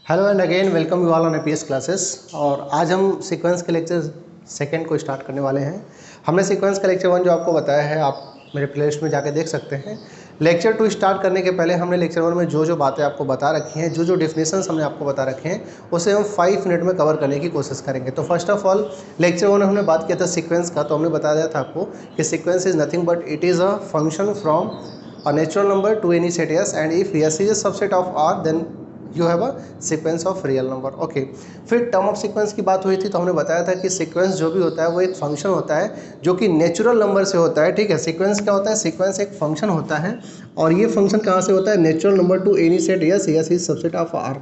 Hello and again welcome you all on APS classes. और आज हम सीक्वेंस के लेक्चर सेकंड को स्टार्ट करने वाले हैं। हमने सीक्वेंस का लेक्चर 1 जो आपको बताया है, आप मेरे प्लेलिस्ट में जाके देख सकते हैं। लेक्चर 2 स्टार्ट करने के पहले हमने लेक्चर 1 में जो बातें आपको बता रखी हैं, जो डेफिनेशंस हमने आपको बता रखे हैं, उसे हम 5 मिनट में कवर करने की कोशिश करेंगे। तो फर्स्ट ऑफ ऑल लेक्चर 1 में हमने बात किया था सीक्वेंस का। तो हमने बता दिया था आपको कि sequence is nothing but it is a function from a natural number to any set S, and if S is a subset of R then you have a sequence of real number. Okay, फिर term of sequence की बात हुई थी। तो हमने बताया था कि सीक्वेंस जो भी होता है वो एक फंक्शन होता है जो कि नेचुरल नंबर से होता है। ठीक है, सीक्वेंस क्या होता है? सीक्वेंस एक फंक्शन होता है और ये फंक्शन कहाँ से होता है? Natural number to any set S, S is subset of R।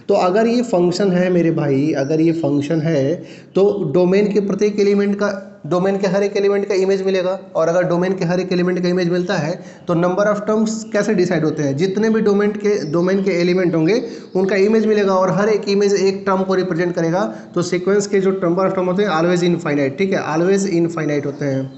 तो अगर ये फंक्शन है मेरे भाई, अगर ये फंक्शन है तो डोमेन के प्रत्येक एलिमेंट का, डोमेन के हर एक एलिमेंट का इमेज मिलेगा। और अगर डोमेन के हर एक एलिमेंट का इमेज मिलता है तो नंबर ऑफ टर्म्स कैसे डिसाइड होते हैं? जितने भी डोमेन के एलिमेंट होंगे उनका इमेज मिलेगा और हर एक इमेज एक टर्म को रिप्रेजेंट करेगा। तो सीक्वेंस के जो नंबर ऑफ टर्म होते हैं ऑलवेज इनफाइनाइट। ठीक है, ऑलवेज इनफाइनाइट होते हैं,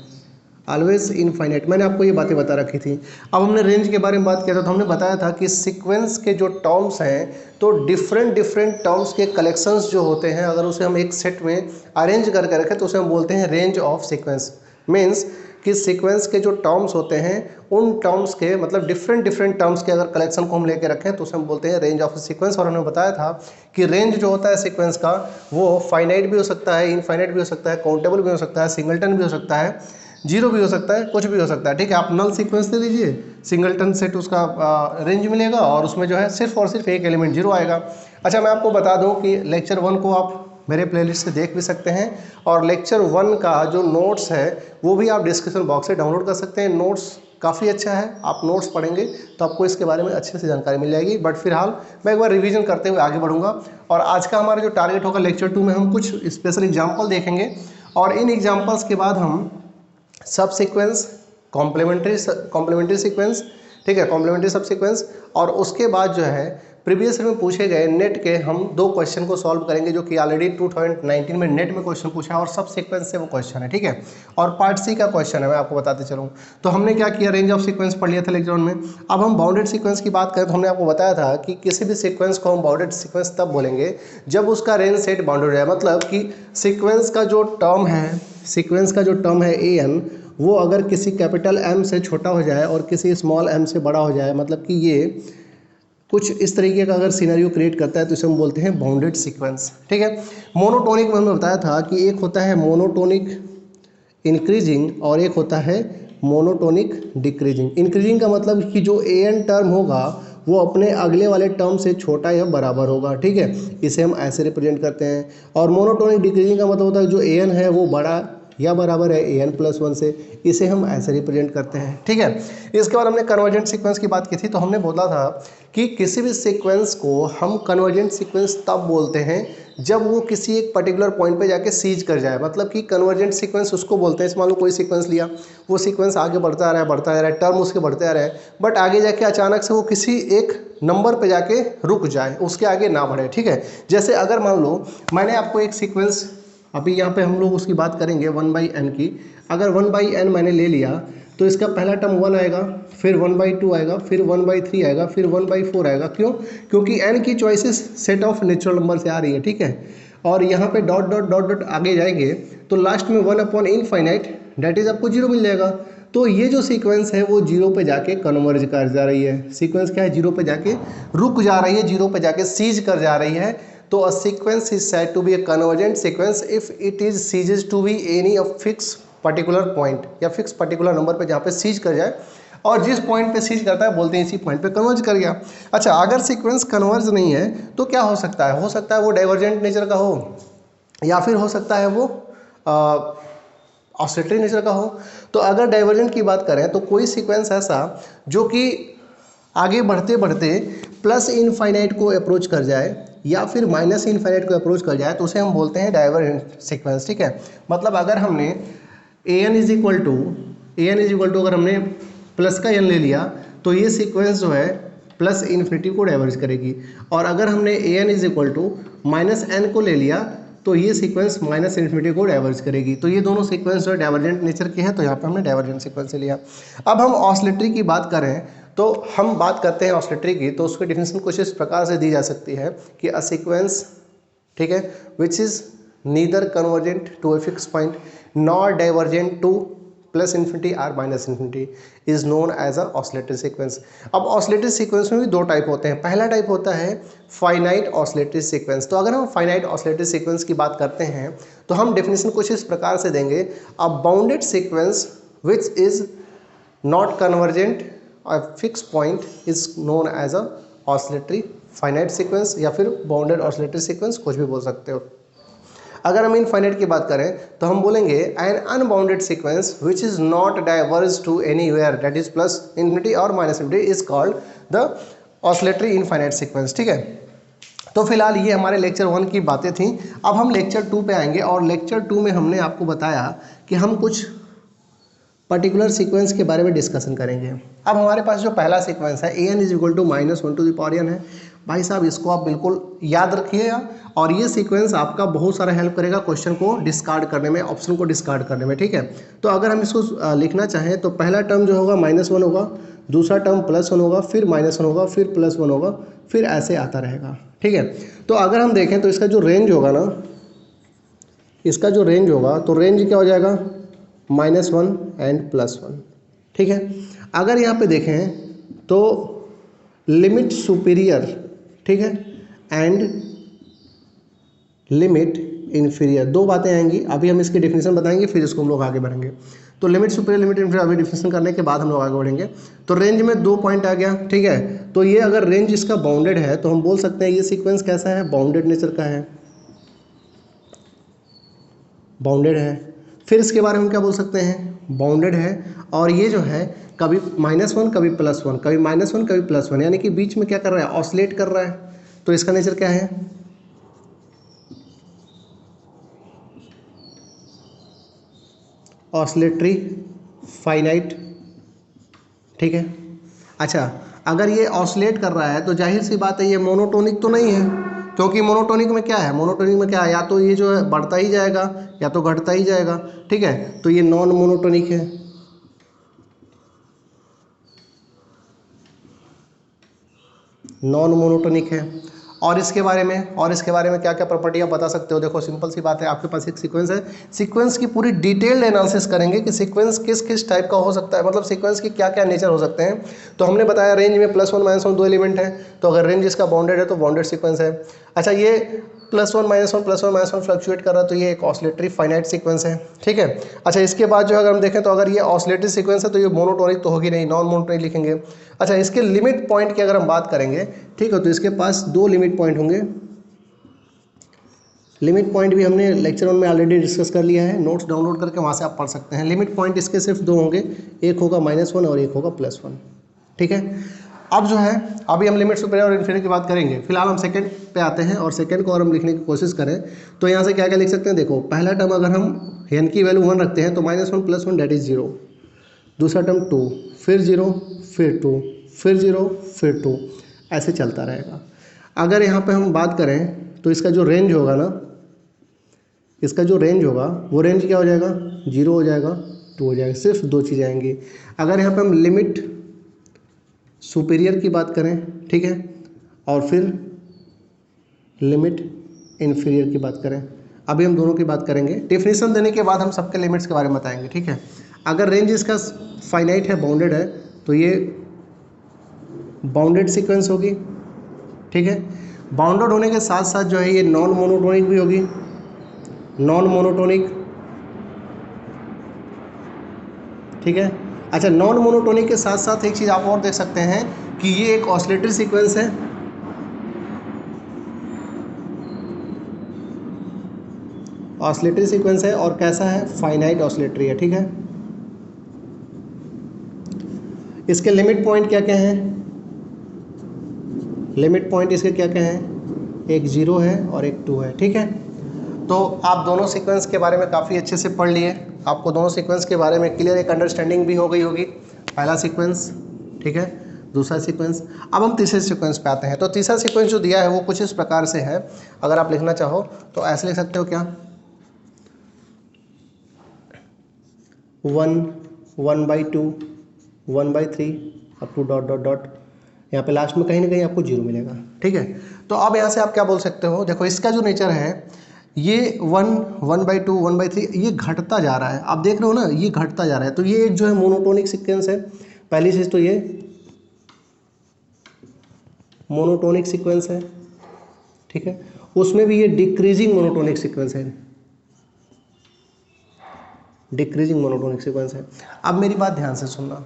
ऑलवेज इनफाइनाइट। मैंने आपको ये बातें बता रखी थी। अब हमने रेंज के बारे में बात किया था। तो हमने बताया था कि सीक्वेंस के जो टर्म्स हैं, तो डिफरेंट टर्म्स के कलेक्शंस जो होते हैं, अगर उसे हम एक सेट में अरेंज करके रखें तो उसे हम बोलते हैं रेंज ऑफ सीक्वेंस। मीन्स कि सीक्वेंस के जो टर्म्स होते हैं उन टर्म्स के मतलब डिफरेंट टर्म्स के अगर कलेक्शन को हम लेके रखें तो उसे हम बोलते हैं रेंज ऑफ सीक्वेंस। और हमने बताया था कि रेंज जो होता है सीक्वेंस का वो फाइनाइट भी हो सकता है, इनफाइनाइट भी हो सकता है, काउंटेबल भी हो सकता है, सिंगलटन भी हो सकता है, जीरो भी हो सकता है, कुछ भी हो सकता है। ठीक है, आप नल सीक्वेंस दे दीजिए, सिंगलटन सेट उसका रेंज मिलेगा और उसमें जो है सिर्फ और सिर्फ एक एलिमेंट जीरो आएगा। अच्छा, मैं आपको बता दूं कि लेक्चर 1 को आप मेरे प्लेलिस्ट से देख भी सकते हैं और लेक्चर 1 का जो नोट्स है वो भी आप डिस्क्रिप्शन बॉक्स से डाउनलोड कर सकते हैं। नोट्स काफ़ी अच्छा है, आप नोट्स पढ़ेंगे तो आपको इसके बारे में अच्छे से जानकारी मिल जाएगी। बट फिलहाल मैं एक बार रिवीजन करते हुए आगे बढ़ूंगा। और आज का हमारा जो टारगेट होगा लेक्चर 2 में हम कुछ स्पेशल एग्जाम्पल देखेंगे और इन एग्जाम्पल्स के बाद हम सब सीक्वेंस, कॉम्प्लीमेंट्री सीक्वेंस, ठीक है, कॉम्प्लीमेंट्री सब सीक्वेंस, और उसके बाद जो है प्रीवियस में पूछे गए नेट के हम 2 क्वेश्चन को सॉल्व करेंगे जो कि ऑलरेडी 2019 में नेट में क्वेश्चन पूछा है और सब सीक्वेंस से वो क्वेश्चन है। ठीक है, और पार्ट सी का क्वेश्चन है, मैं आपको बताते चलूँ। तो हमने क्या किया, रेंज ऑफ सीक्वेंस पढ़ लिया था लेक्चर 1 में। अब हम बाउंडेड सीक्वेंस की बात करें तो हमने आपको बताया था कि किसी भी सीक्वेंस को हम बाउंडेड सीक्वेंस तब बोलेंगे जब उसका रेंज सेट बाउंडेड है। मतलब कि सीक्वेंस का जो टर्म है an, वो अगर किसी कैपिटल M से छोटा हो जाए और किसी स्मॉल m से बड़ा हो जाए, मतलब कि ये कुछ इस तरीके का अगर सिनेरियो क्रिएट करता है तो इसे हम बोलते हैं बाउंडेड सीक्वेंस। ठीक है, मोनोटोनिक में हमने बताया था कि एक होता है मोनोटोनिक इंक्रीजिंग और एक होता है मोनोटोनिक डिक्रीजिंग। इंक्रीजिंग का मतलब कि जो an टर्म होगा वो अपने अगले वाले टर्म से छोटा या बराबर होगा। ठीक है, इसे हम ऐसे रिप्रेजेंट करते हैं। और मोनोटोनिक डिक्रीजिंग का मतलब होता है जो an है वो बड़ा या बराबर है an+1 से, इसे हम ऐसे रिप्रेजेंट करते हैं। ठीक है, इसके बाद हमने कन्वर्जेंट सीक्वेंस की बात की थी। तो हमने बोला था कि किसी भी सीक्वेंस को हम कन्वर्जेंट सीक्वेंस तब बोलते हैं जब वो किसी एक पर्टिकुलर पॉइंट पे जाके सीज कर जाए। मतलब कि कन्वर्जेंट सीक्वेंस उसको बोलते हैं, मान लो कोई सीक्वेंस लिया, वो सीक्वेंस आगे बढ़ता आ रहा है, टर्म उसके बढ़ते आ रहे हैं, बट आगे जाके अचानक से वो किसी एक नंबर पे जाके रुक जाए, उसके आगे ना बढ़े। ठीक है, जैसे अगर मान लो मैंने आपको एक सीक्वेंस, अभी यहाँ पे हम लोग उसकी बात करेंगे 1/n की। अगर 1/n मैंने ले लिया तो इसका पहला टर्म 1 आएगा, फिर 1/2 आएगा, फिर 1/3 आएगा, फिर 1/4 आएगा। क्यों? क्योंकि n की choices set of natural number से आ रही है। ठीक है, और यहाँ पे डॉट डॉट डॉट डॉट आगे जाएंगे तो लास्ट में 1/इनफाइनाइट डेट इज आपको 0 मिल जाएगा। तो ये जो सीक्वेंस है वो 0 पे जाके कन्वर्ज कर जा रही है। सीक्वेंस क्या है? 0 पे जाके रुक जा रही है, 0 पे जाके सीज कर जा रही है। तो a sequence is said to be a convergent sequence if it is ceases to be any of fixed particular point या फिक्स पर्टिकुलर नंबर पे जहाँ पे सीज कर जाए, और जिस पॉइंट पे सीज करता है बोलते हैं इसी पॉइंट पे कन्वर्ज कर गया। अच्छा, अगर सीक्वेंस कन्वर्ज नहीं है तो क्या हो सकता है? हो सकता है वो डाइवर्जेंट नेचर का हो या फिर हो सकता है वो ऑसिलेटरी नेचर का हो। तो अगर डाइवर्जेंट की बात करें तो कोई सीक्वेंस ऐसा जो कि आगे बढ़ते बढ़ते प्लस इनफाइनाइट को अप्रोच कर जाए या फिर माइनस इनफाइनाइट को अप्रोच कर जाए तो उसे हम बोलते हैं डाइवर्जेंट सीक्वेंस। ठीक है, मतलब अगर हमने an इज इक्वल टू अगर हमने प्लस का n ले लिया तो ये सीक्वेंस जो है प्लस इन्फिनिटी को डाइवर्ज करेगी, और अगर हमने an is equal to -n को ले लिया तो ये सीक्वेंस माइनस इन्फिनिटी को डाइवर्ज करेगी। तो ये दोनों सीक्वेंस जो है डाइवर्जेंट नेचर के हैं, तो यहाँ पे हमने डाइवर्जेंट सीक्वेंस लिया। अब हम ऑसिलेटरी की बात करें तो हम बात करते हैं ऑसिलेटरी की, तो उसकी डेफिनेशन कुछ इस प्रकार से दी जा सकती है कि अ सीक्वेंस, ठीक है, which is neither convergent to a fix point nor divergent to plus infinity or minus infinity is known as a oscillatory sequence. अब ऑसिलेटरी सीक्वेंस में भी दो टाइप होते हैं। पहला टाइप होता है फाइनाइट ऑसिलेटरी सीक्वेंस। तो अगर हम फाइनाइट ऑसिलेटरी सीक्वेंस की बात करते हैं तो हम डेफिनेशन कुछ इस प्रकार से देंगे, a bounded sequence which is not convergent a fix point is known as a oscillatory finite sequence, या फिर बाउंडेड ऑसिलेटरी सीक्वेंस, कुछ भी बोल सकते हो। अगर हम इनफाइनाइट की बात करें तो हम बोलेंगे an unbounded sequence which is not diverge to anywhere that is plus infinity और minus infinity is called the oscillatory infinite sequence, ठीक है। तो फिलहाल ये हमारे लेक्चर 1 की बातें थी। अब हम लेक्चर 2 पे आएंगे और लेक्चर 2 में हमने आपको बताया कि हम कुछ पर्टिकुलर सीक्वेंस के बारे में डिस्कशन करेंगे। अब हमारे पास जो पहला सीक्वेंस है an इज इक्वल टू -1 है। भाई साहब इसको आप बिल्कुल याद रखिएगा और ये सीक्वेंस आपका बहुत सारा हेल्प करेगा क्वेश्चन को डिस्कार्ड करने में, ऑप्शन को डिस्कार्ड करने में, ठीक है। तो अगर हम इसको लिखना चाहें तो पहला टर्म जो होगा -1 होगा, दूसरा टर्म +1 होगा, फिर -1 होगा, फिर +1 होगा, फिर ऐसे आता रहेगा, ठीक है। तो अगर हम देखें तो इसका जो रेंज होगा ना, इसका जो रेंज होगा तो रेंज क्या हो जाएगा -1 एंड +1, ठीक है। अगर यहाँ पे देखें तो लिमिट सुपीरियर, ठीक है, एंड लिमिट इन्फीरियर, दो बातें आएंगी। अभी हम इसकी डेफिनेशन बताएंगे, फिर इसको हम लोग आगे बढ़ेंगे। तो लिमिट सुपीरियर लिमिट इन्फीरियर अभी डेफिनेशन करने के बाद हम लोग आगे बढ़ेंगे। तो रेंज में 2 पॉइंट आ गया, ठीक है। तो ये अगर रेंज इसका बाउंडेड है तो हम बोल सकते हैं ये सीक्वेंस कैसा है, बाउंडेड नेचर का है, बाउंडेड है। फिर इसके बारे में क्या बोल सकते हैं, बाउंडेड है, और ये जो है कभी -1 कभी +1, कभी -1 कभी +1, यानी कि बीच में क्या कर रहा है, ऑसिलेट कर रहा है। तो इसका नेचर क्या है, ऑसिलेटरी फाइनाइट, ठीक है। अच्छा, अगर ये ऑसिलेट कर रहा है तो जाहिर सी बात है ये मोनोटोनिक तो नहीं है, क्योंकि मोनोटोनिक में क्या है, मोनोटोनिक में क्या है, या तो ये जो है बढ़ता ही जाएगा या तो घटता ही जाएगा, ठीक है। तो ये नॉन मोनोटोनिक है, नॉन मोनोटोनिक है। और इसके बारे में क्या क्या प्रॉपर्टी आप बता सकते हो। देखो सिंपल सी बात है, आपके पास एक सीक्वेंस है, सीक्वेंस की पूरी डिटेल्ड एनालिसिस करेंगे कि सीक्वेंस किस किस टाइप का हो सकता है, मतलब सीक्वेंस के क्या क्या नेचर हो सकते हैं। तो हमने बताया रेंज में +1 -1 दो एलिमेंट है, तो अगर रेंज इसका बाउंडेड है तो बाउंडेड सीक्वेंस है। अच्छा, ये +1 -1 फ्लक्चुएट कर रहा है तो ये एक ऑसिलेटरी फाइनाइट सीक्वेंस है, ठीक है। अच्छा, इसके बाद जो अगर हम देखें तो अगर ये ऑसिलेटरी सीक्वेंस है तो ये मोनोटोनिक तो होगी नहीं, नॉन मोनोटोनिक लिखेंगे। अच्छा, इसके लिमिट पॉइंट की अगर हम बात करेंगे, ठीक है, तो इसके पास 2 लिमिट पॉइंट होंगे। लिमिट पॉइंट भी हमने लेक्चर 1 में ऑलरेडी डिस्कस कर लिया है, नोट्स डाउनलोड करके वहाँ से आप पढ़ सकते हैं। लिमिट पॉइंट इसके सिर्फ 2 होंगे, एक होगा -1 और एक होगा +1, ठीक है। अब जो है अभी हम लिमिट सुपीरियर और इन्फीरियर की बात करेंगे। फिलहाल हम सेकंड पे आते हैं और सेकंड को और हम लिखने की कोशिश करें तो यहाँ से क्या क्या लिख सकते हैं। देखो पहला टर्म अगर हम n की वैल्यू 1 रखते हैं तो -1 +1 दैट इज 0, दूसरा टर्म 2, फिर 0, फिर 2, फिर 0, फिर 2, ऐसे चलता रहेगा। अगर यहाँ पे हम बात करें तो इसका जो रेंज होगा ना, इसका जो रेंज होगा वो रेंज क्या हो जाएगा, 0 हो जाएगा, 2 हो जाएगा, सिर्फ 2 चीज़ें आएंगी। अगर यहाँ पे हम लिमिट सुपीरियर की बात करें, ठीक है, और फिर लिमिट इन्फीरियर की बात करें, अभी हम दोनों की बात करेंगे। डेफिनेशन देने के बाद हम सबके लिमिट्स के बारे में बताएंगे, ठीक है। अगर रेंज इसका फाइनाइट है, बाउंडेड है, तो ये बाउंडेड सीक्वेंस होगी, ठीक है। बाउंडेड होने के साथ साथ जो है ये नॉन मोनोटोनिक भी होगी, नॉन मोनोटोनिक, ठीक है। अच्छा, नॉन मोनोटोनिक के साथ साथ एक चीज़ आप और देख सकते हैं कि ये एक ऑसिलेटरी सीक्वेंस है, ऑसिलेटरी सीक्वेंस है, और कैसा है, फाइनाइट ऑसिलेटरी है, ठीक है। इसके लिमिट पॉइंट क्या क्या हैं, लिमिट पॉइंट इसके क्या क्या हैं, एक 0 है और एक 2 है, ठीक है। तो आप दोनों सीक्वेंस के बारे में काफ़ी अच्छे से पढ़ लिए, आपको दोनों सीक्वेंस के बारे में क्लियर एक अंडरस्टैंडिंग भी हो गई होगी। पहला सीक्वेंस, ठीक है, दूसरा सीक्वेंस। अब हम तीसरे सीक्वेंस पे आते हैं। तो तीसरा सीक्वेंस जो दिया है वो कुछ इस प्रकार से है, अगर आप लिखना चाहो तो ऐसे लिख सकते हो, क्या 1, 1/2, 1/3, up to dot dot dot, यहाँ पे लास्ट में कहीं ना कहीं आपको 0 मिलेगा। ठीक है, तो अब यहाँ से आप क्या बोल सकते हो, देखो इसका जो नेचर है ये 1, 1/2, 1/3 ये घटता जा रहा है, आप देख रहे हो ना, ये घटता जा रहा है। तो ये एक जो है मोनोटोनिक सीक्वेंस है, पहली चीज़ तो ये मोनोटोनिक सीक्वेंस है। ठीक है, उसमें भी ये डिक्रीजिंग मोनोटोनिक सीक्वेंस है, डिक्रीजिंग मोनोटोनिक सीक्वेंस है। अब मेरी बात ध्यान से सुनना,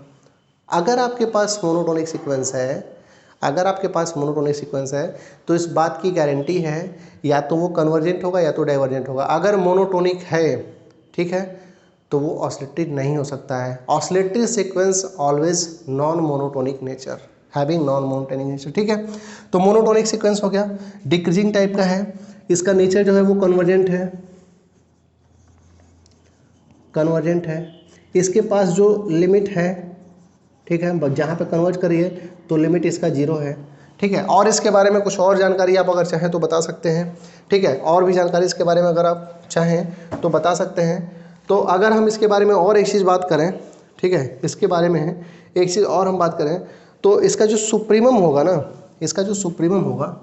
अगर आपके पास मोनोटोनिक सीक्वेंस है, अगर आपके पास मोनोटोनिक सीक्वेंस है तो इस बात की गारंटी है या तो वो कन्वर्जेंट होगा या तो डाइवर्जेंट होगा। अगर मोनोटोनिक है, ठीक है, तो वो ऑसिलेटरी नहीं हो सकता है। Oscillatory sequence always non monotonic nature, having non monotonic nature. ठीक है, तो मोनोटोनिक सीक्वेंस हो गया, डिक्रीजिंग टाइप का है, इसका नेचर जो है वो कन्वर्जेंट है, कन्वर्जेंट है। इसके पास जो लिमिट है, ठीक है, जहाँ पे कन्वर्ज करिए तो लिमिट इसका 0 है। ठीक है, और इसके बारे में कुछ और जानकारी आप अगर चाहें तो बता सकते हैं। ठीक है, और भी जानकारी इसके बारे में अगर आप चाहें तो बता सकते हैं। तो अगर हम इसके बारे में और एक चीज़ बात करें, ठीक है, इसके बारे में एक चीज़ और हम बात करें तो इसका जो सुप्रीमम होगा ना, इसका जो सुप्रीमम होगा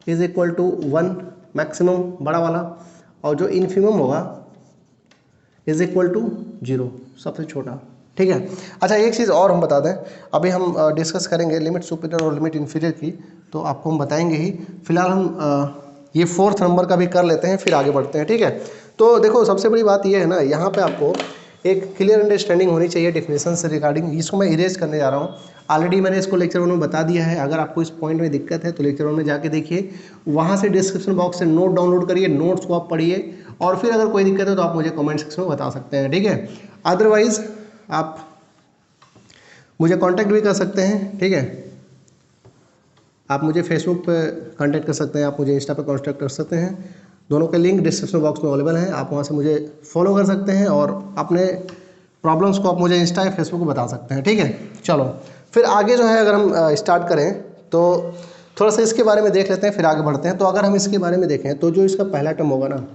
इज इक्वल टू 1 मैक्सिमम बड़ा वाला, और जो इन्फीमम होगा इज इक्वल टू 0 सबसे छोटा। ठीक है, अच्छा एक चीज़ और हम बता दें, अभी हम डिस्कस करेंगे लिमिट सुपीरियर और लिमिट इन्फीरियर की, तो आपको हम बताएंगे ही। फिलहाल हम ये 4th नंबर का भी कर लेते हैं, फिर आगे बढ़ते हैं। ठीक है, तो देखो सबसे बड़ी बात ये है ना, यहाँ पे आपको एक क्लियर अंडरस्टैंडिंग होनी चाहिए डेफिनेशन से रिगार्डिंग। इसको मैं इरेज करने जा रहा हूँ, ऑलरेडी मैंने इसको लेक्चर 1 में बता दिया है। अगर आपको इस पॉइंट में दिक्कत है तो लेक्चर 1 में जाके देखिए, वहाँ से डिस्क्रिप्शन बॉक्स से नोट डाउनलोड करिए, नोट्स को आप पढ़िए, और फिर अगर कोई दिक्कत है तो आप मुझे कमेंट सेक्शन में बता सकते हैं। ठीक है, अदरवाइज आप मुझे कांटेक्ट भी कर सकते हैं। ठीक है, आप मुझे फेसबुक पे कांटेक्ट कर सकते हैं, आप मुझे इंस्टा पे कांटेक्ट कर सकते हैं, दोनों के लिंक डिस्क्रिप्शन बॉक्स में अवेलेबल हैं। आप वहाँ से मुझे फॉलो कर सकते हैं और अपने प्रॉब्लम्स को आप मुझे इंस्टा या फेसबुक पे बता सकते हैं। ठीक है, चलो फिर आगे जो है अगर हम स्टार्ट करें तो थोड़ा सा इसके बारे में देख लेते हैं, फिर आगे बढ़ते हैं। तो अगर हम इसके बारे में देखें तो जो इसका पहला टर्म होगा ना,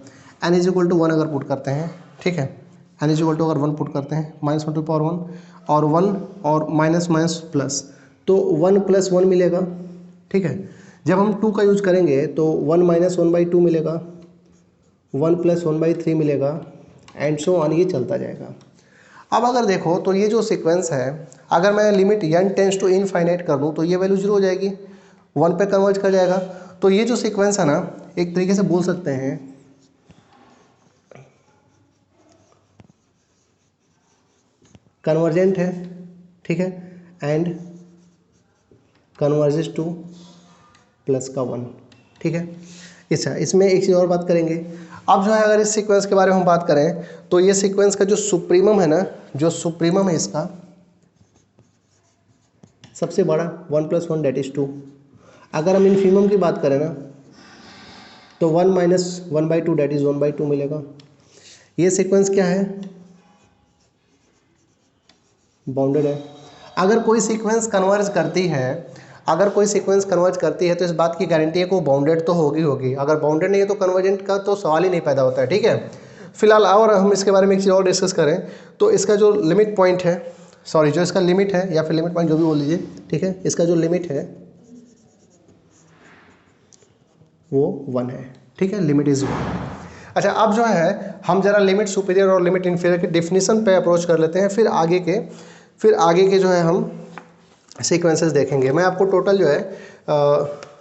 n इज इक्वल टू 1 अगर पुट करते हैं, ठीक है, n इज इक्वल टू अगर 1 पुट करते हैं, -1/1 और 1 और माइनस माइनस प्लस, तो 1 + 1 मिलेगा। ठीक है, जब हम 2 का यूज करेंगे तो 1 - 1/2 मिलेगा, 1 + 1/3 मिलेगा, एंड सो ऑन, ये चलता जाएगा। अब अगर देखो तो ये जो सीक्वेंस है, अगर मैं limit n tends to infinite कर दूँ तो ये वैल्यू 0 हो जाएगी, 1 पे कन्वर्ज कर जाएगा। तो ये जो सीक्वेंस है ना, एक तरीके से बोल सकते हैं कन्वर्जेंट है। ठीक है, एंड कन्वर्जेस टू +1। ठीक है, अच्छा इसमें एक चीज़ और बात करेंगे। अब जो है अगर इस सीक्वेंस के बारे में हम बात करें तो ये सीक्वेंस का जो सुप्रीमम है ना, जो सुप्रीमम है इसका सबसे बड़ा 1 + 1 दैट इज 2। अगर हम इनफीमम की बात करें ना तो 1 - 1/2 दैट इज 1/2 मिलेगा। ये सीक्वेंस क्या है, बाउंडेड है। अगर कोई सीक्वेंस कन्वर्ज करती है, अगर कोई सीक्वेंस कन्वर्ज करती है तो इस बात की गारंटी है कि वो बाउंडेड तो होगी। अगर बाउंडेड नहीं है तो कन्वर्जेंट का तो सवाल ही नहीं पैदा होता है। ठीक है, फिलहाल और हम इसके बारे में एक चीज़ और डिस्कस करें तो इसका जो लिमिट पॉइंट है, सॉरी जो इसका लिमिट है या फिर लिमिट पॉइंट जो भी बोल लीजिए, ठीक है, इसका जो लिमिट है वो 1 है। ठीक है, लिमिट इज 1। अच्छा अब जो है हम जरा लिमिट सुपीरियर और लिमिट इन्फीरियर की डेफिनेशन पे अप्रोच कर लेते हैं, फिर आगे के जो है हम सीक्वेंसेस देखेंगे। मैं आपको टोटल जो है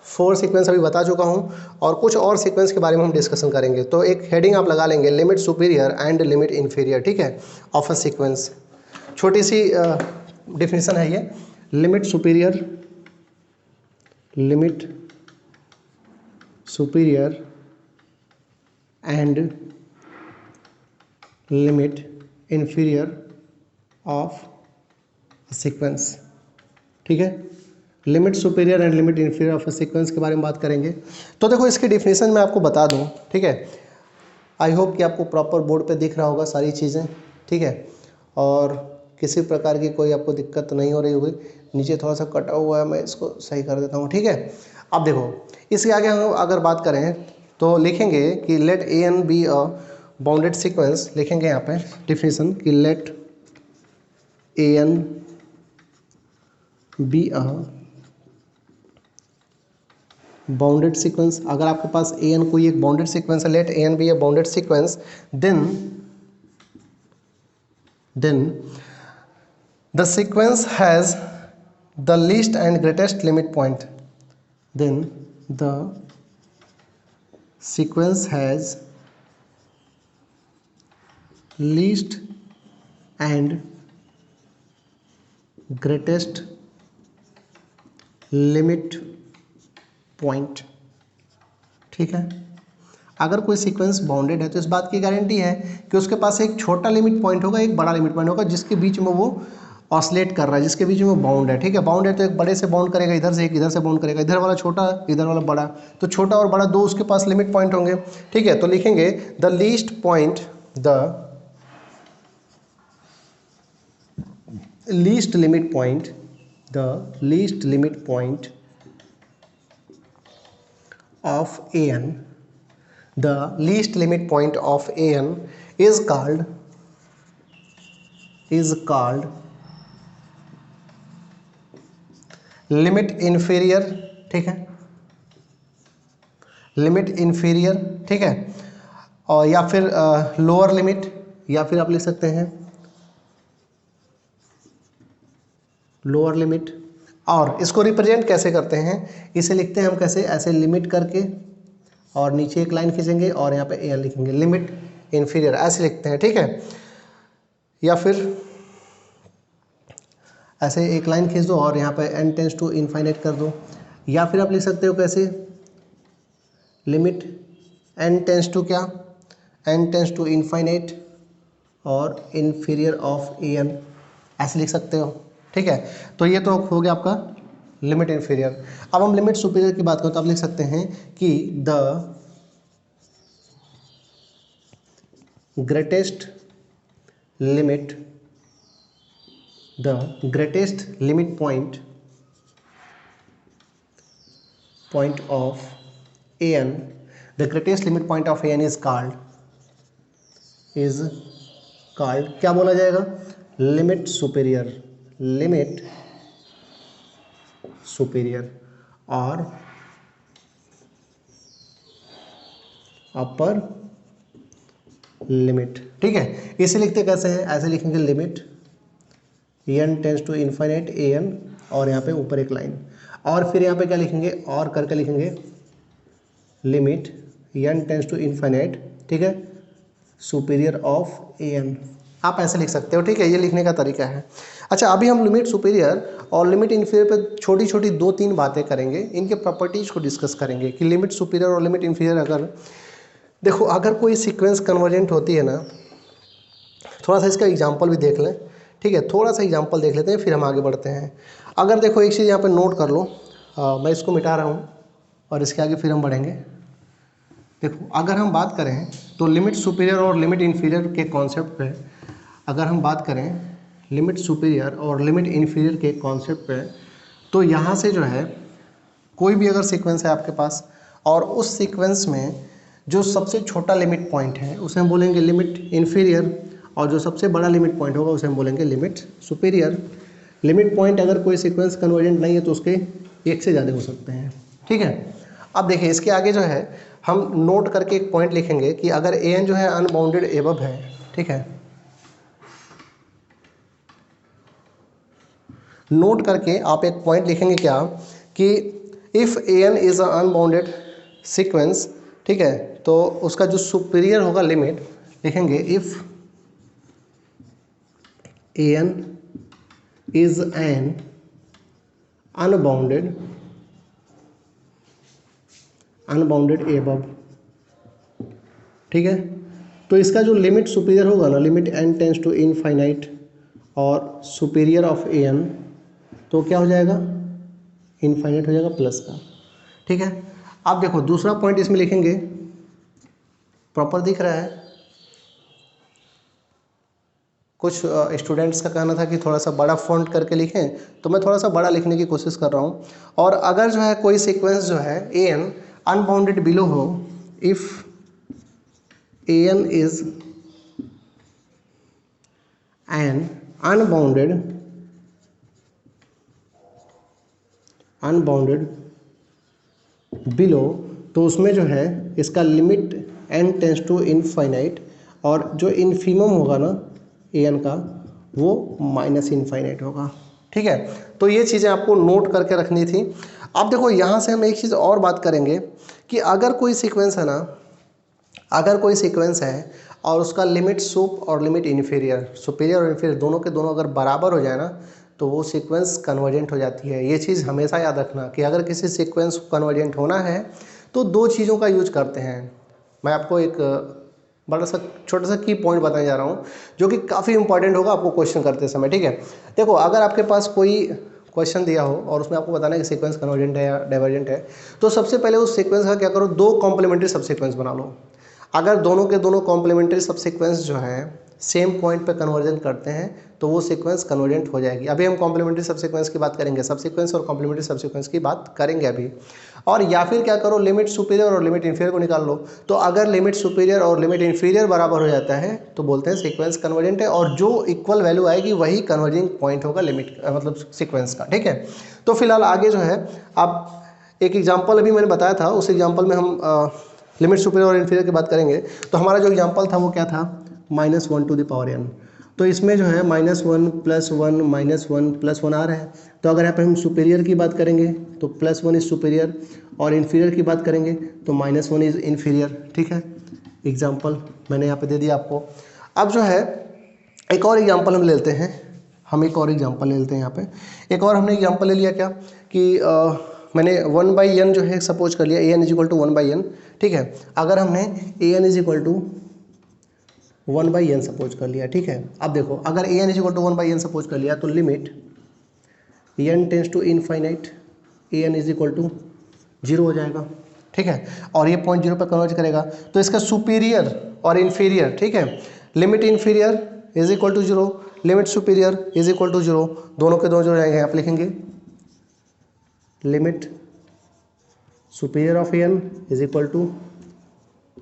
4 सीक्वेंस अभी बता चुका हूँ और कुछ और सीक्वेंस के बारे में हम डिस्कशन करेंगे। तो एक हेडिंग आप लगा लेंगे, limit superior and limit inferior. ठीक है, ऑफ अ सीक्वेंस, छोटी सी डेफिनेशन है ये, limit superior and limit inferior of sequence. ठीक है, limit superior and limit inferior of sequence के बारे में बात करेंगे। तो देखो इसकी डेफिनेशन मैं आपको बता दूं। ठीक है, आई होप कि आपको प्रॉपर बोर्ड पे दिख रहा होगा सारी चीज़ें। ठीक है, और किसी प्रकार की कोई आपको दिक्कत नहीं हो रही होगी। नीचे थोड़ा सा कटा हुआ है, मैं इसको सही कर देता हूँ। ठीक है, अब देखो इसके आगे हम अगर बात करें तो लिखेंगे कि let an be a bounded sequence, लिखेंगे यहाँ पे डेफिनेशन कि let an be a bounded sequence, अगर आपके पास an कोई एक बाउंडेड सीक्वेंस है, let an be a bounded sequence, then the sequence has the least and greatest limit point, then the sequence has least and greatest limit point। ठीक है, अगर कोई सीक्वेंस बाउंडेड है तो इस बात की गारंटी है कि उसके पास एक छोटा लिमिट पॉइंट होगा, एक बड़ा लिमिट पॉइंट होगा, जिसके बीच में वो ऑसिलेट कर रहा है, जिसके बीच में वो बाउंड है। ठीक है, बाउंड है तो एक बड़े से बाउंड करेगा इधर से, एक इधर से बाउंड करेगा, इधर वाला छोटा इधर वाला बड़ा, तो छोटा और बड़ा दो उसके पास लिमिट पॉइंट होंगे। ठीक है, तो लिखेंगे the least point, the least limit point, the least limit point of an, the least limit point of an is called limit inferior. ठीक है, लिमिट इन्फीरियर। ठीक है, और या फिर लोअर लिमिट, या फिर आप लिख सकते हैं लोअर लिमिट। और इसको रिप्रेजेंट कैसे करते हैं, इसे लिखते हैं हम कैसे, ऐसे लिमिट करके और नीचे एक लाइन खींचेंगे और यहाँ पे an लिखेंगे, लिमिट इन्फीरियर, ऐसे लिखते हैं। ठीक है, या फिर ऐसे एक लाइन खींच दो और यहाँ पे n टेंस टू इनफाइनाइट कर दो, या फिर आप लिख सकते हो कैसे, लिमिट n टेंस टू क्या, n टेंस टू इनफाइनाइट और इन्फीरियर ऑफ an, ऐसे लिख सकते हो। ठीक है, तो ये तो हो गया आपका लिमिट इन्फीरियर। अब हम लिमिट सुपीरियर की बात करें तो आप लिख सकते हैं कि the greatest limit, the greatest limit point of an, the greatest limit point of an is called क्या बोला जाएगा, लिमिट सुपीरियर, लिमिट सुपीरियर और अपर लिमिट। ठीक है, इसे लिखते कैसे हैं, ऐसे लिखेंगे limit n tends to infinite an और यहाँ पे ऊपर एक लाइन, और फिर यहाँ पे क्या लिखेंगे, और करके लिखेंगे limit n tends to infinite, ठीक है, सुपीरियर ऑफ an, आप ऐसे लिख सकते हो। ठीक है, ये लिखने का तरीका है। अच्छा, अभी हम लिमिट सुपीरियर और लिमिट इन्फीरियर पे छोटी छोटी 2-3 बातें करेंगे, इनके प्रॉपर्टीज़ को डिस्कस करेंगे कि लिमिट सुपीरियर और लिमिट इन्फीरियर, अगर देखो अगर कोई सीक्वेंस कन्वर्जेंट होती है ना, थोड़ा सा इसका एग्जांपल भी देख लें। ठीक है, थोड़ा सा एग्जांपल देख लेते हैं फिर हम आगे बढ़ते हैं। अगर देखो एक चीज़ यहाँ पे नोट कर लो, मैं इसको मिटा रहा हूँ और इसके आगे फिर हम बढ़ेंगे। देखो अगर हम बात करें तो लिमिट सुपीरियर और लिमिट इन्फीरियर के कॉन्सेप्ट पे, अगर हम बात करें लिमिट सुपीरियर और लिमिट इन्फीरियर के कॉन्सेप्ट पे, तो यहाँ से जो है कोई भी अगर सीक्वेंस है आपके पास और उस सीक्वेंस में जो सबसे छोटा लिमिट पॉइंट है उसे हम बोलेंगे लिमिट इन्फीरियर, और जो सबसे बड़ा लिमिट पॉइंट होगा उसे हम बोलेंगे लिमिट सुपीरियर। लिमिट पॉइंट अगर कोई सीक्वेंस कन्वर्जेंट नहीं है तो उसके एक से ज़्यादा हो सकते हैं। ठीक है, अब देखिए इसके आगे जो है हम नोट करके एक पॉइंट लिखेंगे कि अगर an जो है अनबाउंडेड एबव है, ठीक है, नोट करके आप एक पॉइंट लिखेंगे क्या कि if an is a unbounded sequence, ठीक है, तो उसका जो सुपीरियर होगा लिमिट लिखेंगे if an is an unbounded above. ठीक है, तो इसका जो लिमिट सुपीरियर होगा ना, limit n tends to infinite और सुपीरियर ऑफ an, तो क्या हो जाएगा, इनफाइनाइट हो जाएगा प्लस का। ठीक है, अब देखो दूसरा पॉइंट इसमें लिखेंगे, प्रॉपर दिख रहा है। कुछ स्टूडेंट्स का कहना था कि थोड़ा सा बड़ा फॉन्ट करके लिखें, तो मैं थोड़ा सा बड़ा लिखने की कोशिश कर रहा हूँ। और अगर जो है कोई सीक्वेंस जो है an अनबाउंडेड बिलो हो, if an is an unbounded below, तो उसमें जो है इसका limit n tends to infinite, और जो इन्फीमम होगा ना an का वो माइनस इनफाइनाइट होगा। ठीक है, तो ये चीज़ें आपको नोट करके रखनी थी। अब देखो यहाँ से हम एक चीज़ और बात करेंगे कि अगर कोई सीक्वेंस है ना, अगर कोई सीक्वेंस है और उसका लिमिट सुप और लिमिट इन्फीरियर, सुपीरियर और इन्फीरियर दोनों के दोनों अगर बराबर हो जाए ना, तो वो सीक्वेंस कन्वर्जेंट हो जाती है। ये चीज़ हमेशा याद रखना कि अगर किसी सीक्वेंस को कन्वर्जेंट होना है तो दो चीज़ों का यूज करते हैं। मैं आपको एक बड़ा सा छोटा सा की पॉइंट बताने जा रहा हूँ जो कि काफ़ी इंपॉर्टेंट होगा आपको क्वेश्चन करते समय। ठीक है, देखो अगर आपके पास कोई क्वेश्चन दिया हो और उसमें आपको बताना है कि सीक्वेंस कन्वर्जेंट है या डाइवर्जेंट है, तो सबसे पहले उस सीक्वेंस का क्या करो, दो कॉम्प्लीमेंट्री सब सीक्वेंस बना लो। अगर दोनों के दोनों कॉम्प्लीमेंट्री सब सीक्वेंस जो है सेम पॉइंट पे कन्वर्जन करते हैं तो वो सीक्वेंस कन्वर्जेंट हो जाएगी। अभी हम कॉम्प्लीमेंट्री सब सीक्वेंस की बात करेंगे, सब सीक्वेंस और कॉम्प्लीमेंट्री सब सीक्वेंस की बात करेंगे अभी। और या फिर क्या करो, लिमिट सुपीरियर और लिमिट इन्फीरियर को निकाल लो। तो अगर लिमिट सुपीरियर और लिमिट इन्फीरियर बराबर हो जाता है तो बोलते हैं सीक्वेंस कन्वर्जेंट है, और जो इक्वल वैल्यू आएगी वही कन्वर्जिंग पॉइंट होगा लिमिट मतलब सीक्वेंस का। ठीक है, तो फिलहाल आगे जो है आप एक एग्जाम्पल अभी मैंने बताया था, उस एग्जाम्पल में हम लिमिट सुपीरियर और इन्फीरियर की बात करेंगे। तो हमारा जो एग्जाम्पल था वो क्या था, -1 टू द पावर n। तो इसमें जो है -1 + 1 -1 + 1 आ रहा है। तो अगर यहाँ पर हम सुपीरियर की बात करेंगे तो +1 इज़ सुपीरियर, और इन्फीरियर की बात करेंगे तो -1 इज़ इन्फीरियर। ठीक है, एग्जाम्पल मैंने यहाँ पे दे दिया आपको। अब जो है एक और एग्जाम्पल हम लेते हैं, हम एक और एग्जाम्पल ले लेते हैं। यहाँ पे एक और हमने एग्जाम्पल ले लिया क्या कि मैंने 1/n जो है सपोज कर लिया, an = 1/n। ठीक है, अगर हमने an = 1/n सपोज कर लिया। ठीक है, अब देखो अगर an = 1/n सपोज कर लिया तो limit n tends to infinite an = 0 हो जाएगा। ठीक है, और ये पॉइंट 0 पर कन्वर्ज करेगा तो इसका सुपीरियर और इन्फीरियर, ठीक है, लिमिट इन्फीरियर = 0, लिमिट सुपीरियर = 0, दोनों के दोनों जो जाएंगे यहाँ पर लिखेंगे limit superior of n =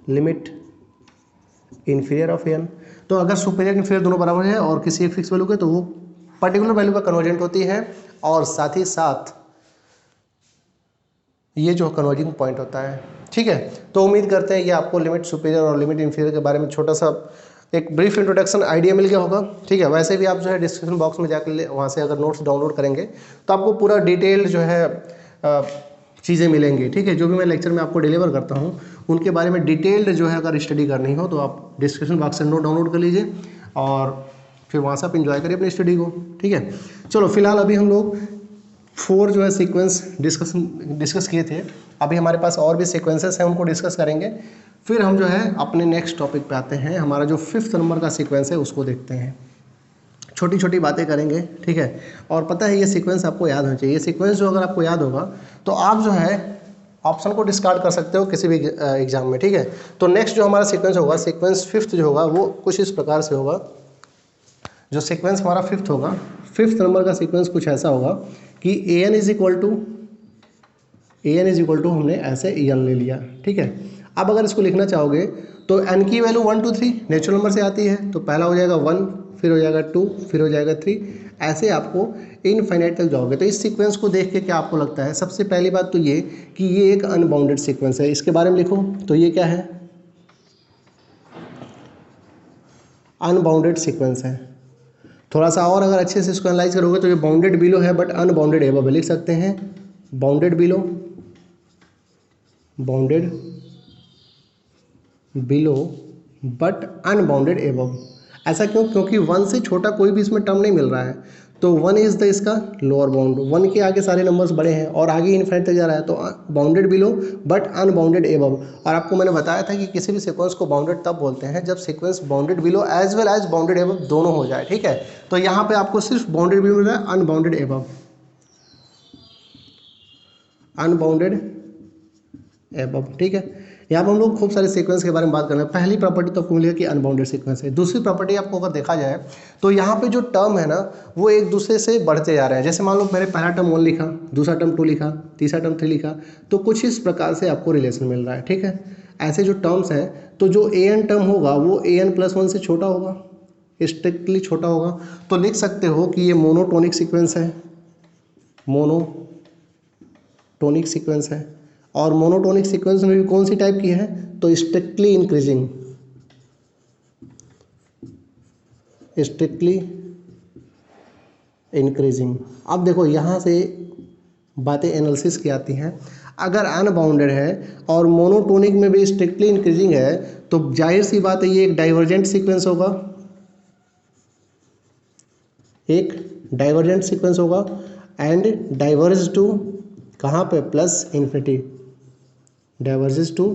limit inferior of n। तो अगर सुपीरियर इन्फीरियर दोनों बराबर है और किसी एक फिक्स वैल्यू के तो वो पर्टिकुलर वैल्यू का कन्वर्जेंट होती है, और साथ ही साथ ये जो कन्वर्जिंग पॉइंट होता है। ठीक है, तो उम्मीद करते हैं ये आपको लिमिट सुपीरियर और लिमिट इन्फीरियर के बारे में छोटा सा एक ब्रीफ इंट्रोडक्शन आइडिया मिल गया होगा। ठीक है, वैसे भी आप जो है डिस्क्रिप्शन बॉक्स में जाकर वहाँ से अगर नोट्स डाउनलोड करेंगे तो आपको पूरा डिटेल्ड जो है चीज़ें मिलेंगी। ठीक है, जो भी मैं लेक्चर में आपको डिलीवर करता हूँ उनके बारे में डिटेल्ड जो है अगर स्टडी करनी हो तो आप डिस्क्रिप्शन बॉक्स से नोट डाउनलोड कर लीजिए और फिर वहाँ से आप इंजॉय करिए अपनी स्टडी को। ठीक है, चलो फिलहाल अभी हम लोग 4 जो है सीक्वेंस डिस्कस किए थे। अभी हमारे पास और भी सीक्वेंसेस हैं, उनको डिस्कस करेंगे। फिर हम जो है अपने नेक्स्ट टॉपिक पे आते हैं, हमारा जो 5th नंबर का सीक्वेंस है उसको देखते हैं। छोटी छोटी बातें करेंगे। ठीक है, और पता है ये सीक्वेंस आपको याद होना चाहिए। ये सीक्वेंस जो अगर आपको याद होगा तो आप जो है ऑप्शन को डिस्कार्ड कर सकते हो किसी भी एग्जाम में। ठीक है, तो नेक्स्ट जो हमारा सीक्वेंस होगा, सीक्वेंस 5th जो होगा वो कुछ इस प्रकार से होगा। जो सीक्वेंस हमारा 5th होगा, 5th नंबर का सीक्वेंस कुछ ऐसा होगा कि an = हमने ऐसे n ले लिया। ठीक है, अब अगर इसको लिखना चाहोगे तो n की वैल्यू 1 2 3 नेचुरल नंबर से आती है, तो पहला हो जाएगा 1, फिर हो जाएगा 2, फिर हो जाएगा 3, ऐसे आपको इनफाइनाइट तक जाओगे। तो इस सीक्वेंस को देख के क्या आपको लगता है? सबसे पहली बात तो ये कि ये एक अनबाउंडेड सीक्वेंस है। इसके बारे में लिखो तो ये क्या है? अनबाउंडेड सीक्वेंस है। थोड़ा सा और अगर अच्छे से इसको एनालाइज करोगे तो ये बाउंडेड बिलो है बट अनबाउंडेड एबव लिख सकते हैं। Bounded below but unbounded above. ऐसा क्यों? क्योंकि 1 से छोटा कोई भी इसमें टर्म नहीं मिल रहा है, तो 1 इज़ द इसका लोअर बाउंड। 1 के आगे सारे नंबर्स बड़े हैं और आगे इनफाइनाइट तक जा रहा है, तो bounded below but unbounded above. और आपको मैंने बताया था कि किसी भी सीक्वेंस को बाउंडेड तब बोलते हैं जब sequence bounded below as well as bounded above दोनों हो जाए। ठीक है, तो यहाँ पे आपको सिर्फ बाउंडेड बिलो मिल रहा है, अनबाउंडेड एबव, अनबाउंडेड एबव। ठीक है, यहाँ पर हम लोग खूब सारे सीक्वेंस के बारे में बात कर रहे हैं। पहली प्रॉपर्टी तो आपको मिलेगा कि अनबाउंडेड सीक्वेंस है। दूसरी प्रॉपर्टी आपको अगर देखा जाए तो यहाँ पे जो टर्म है ना वो एक दूसरे से बढ़ते जा रहे हैं। जैसे मान लो मैंने पहला टर्म 1 लिखा, दूसरा टर्म 2 लिखा, तीसरा टर्म 3 लिखा, तो कुछ इस प्रकार से आपको रिलेशन मिल रहा है। ठीक है, ऐसे जो टर्म्स हैं तो जो an टर्म होगा वो an + 1 से छोटा होगा। स्ट्रिक्टली छोटा होगा, तो लिख सकते हो कि ये मोनोटोनिक सीक्वेंस है, मोनोटोनिक सीक्वेंस है। और मोनोटोनिक सीक्वेंस में भी कौन सी टाइप की है, तो स्ट्रिक्टली इंक्रीजिंग, स्ट्रिक्टली इंक्रीजिंग। अब देखो यहाँ से बातें एनालिसिस की आती हैं। अगर अनबाउंडेड है और मोनोटोनिक में भी स्ट्रिक्टली इंक्रीजिंग है तो जाहिर सी बात है ये एक डाइवर्जेंट सीक्वेंस होगा, एक डाइवर्जेंट सीक्वेंस होगा एंड डाइवर्ज टू कहाँ पे, plus infinity, diverges to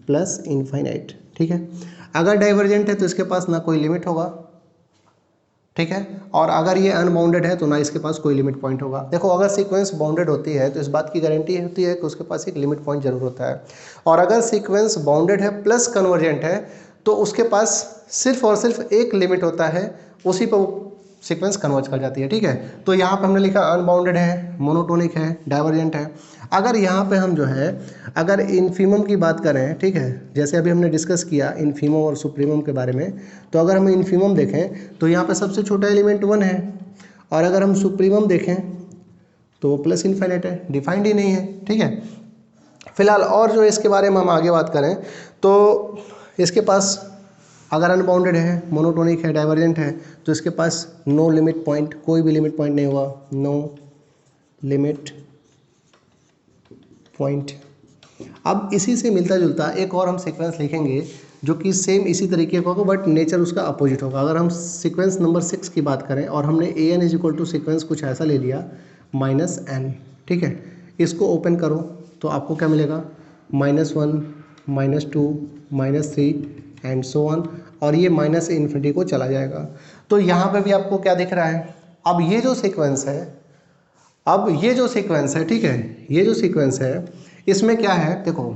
plus infinite. ठीक है, अगर डाइवर्जेंट है तो इसके पास ना कोई लिमिट होगा, ठीक है, और अगर ये अनबाउंडेड है तो ना इसके पास कोई लिमिट पॉइंट होगा। देखो अगर सीक्वेंस बाउंडेड होती है तो इस बात की गारंटी होती है कि उसके पास एक लिमिट पॉइंट जरूर होता है, और अगर सीक्वेंस बाउंडेड है प्लस कन्वर्जेंट है तो उसके पास सिर्फ और सिर्फ एक लिमिट होता है, उसी पर वो सीक्वेंस कन्वर्ज कर जाती है। ठीक है, तो यहाँ पे हमने लिखा अनबाउंडेड है, मोनोटोनिक है, डाइवर्जेंट है। अगर यहाँ पे हम जो है अगर इन्फीमम की बात करें, ठीक है, जैसे अभी हमने डिस्कस किया इन्फीमम और सुप्रीमम के बारे में, तो अगर हम इन्फीमम देखें तो यहाँ पे सबसे छोटा एलिमेंट 1 है, और अगर हम सुप्रीमम देखें तो वो प्लस इनफाइनाइट है, डिफाइंड ही नहीं है। ठीक है, फिलहाल और जो इसके बारे में हम आगे बात करें तो इसके पास अगर अनबाउंडेड है, मोनोटोनिक है, डाइवर्जेंट है, तो इसके पास नो लिमिट पॉइंट, कोई भी लिमिट पॉइंट नहीं होगा, नो लिमिट पॉइंट। अब इसी से मिलता जुलता एक और हम सीक्वेंस लिखेंगे जो कि सेम इसी तरीके का होगा बट नेचर उसका अपोजिट होगा। अगर हम सीक्वेंस नंबर 6 की बात करें और हमने an is equal to sequence कुछ ऐसा ले लिया -n, ठीक है, इसको ओपन करो तो आपको क्या मिलेगा, -1, -2, -3 एंड सो ऑन, और ये माइनस इन्फिनिटी को चला जाएगा। तो यहाँ पे भी आपको क्या दिख रहा है, अब ये जो सीक्वेंस है, अब ये जो सीक्वेंस है, ठीक है, ये जो सीक्वेंस है इसमें क्या है, देखो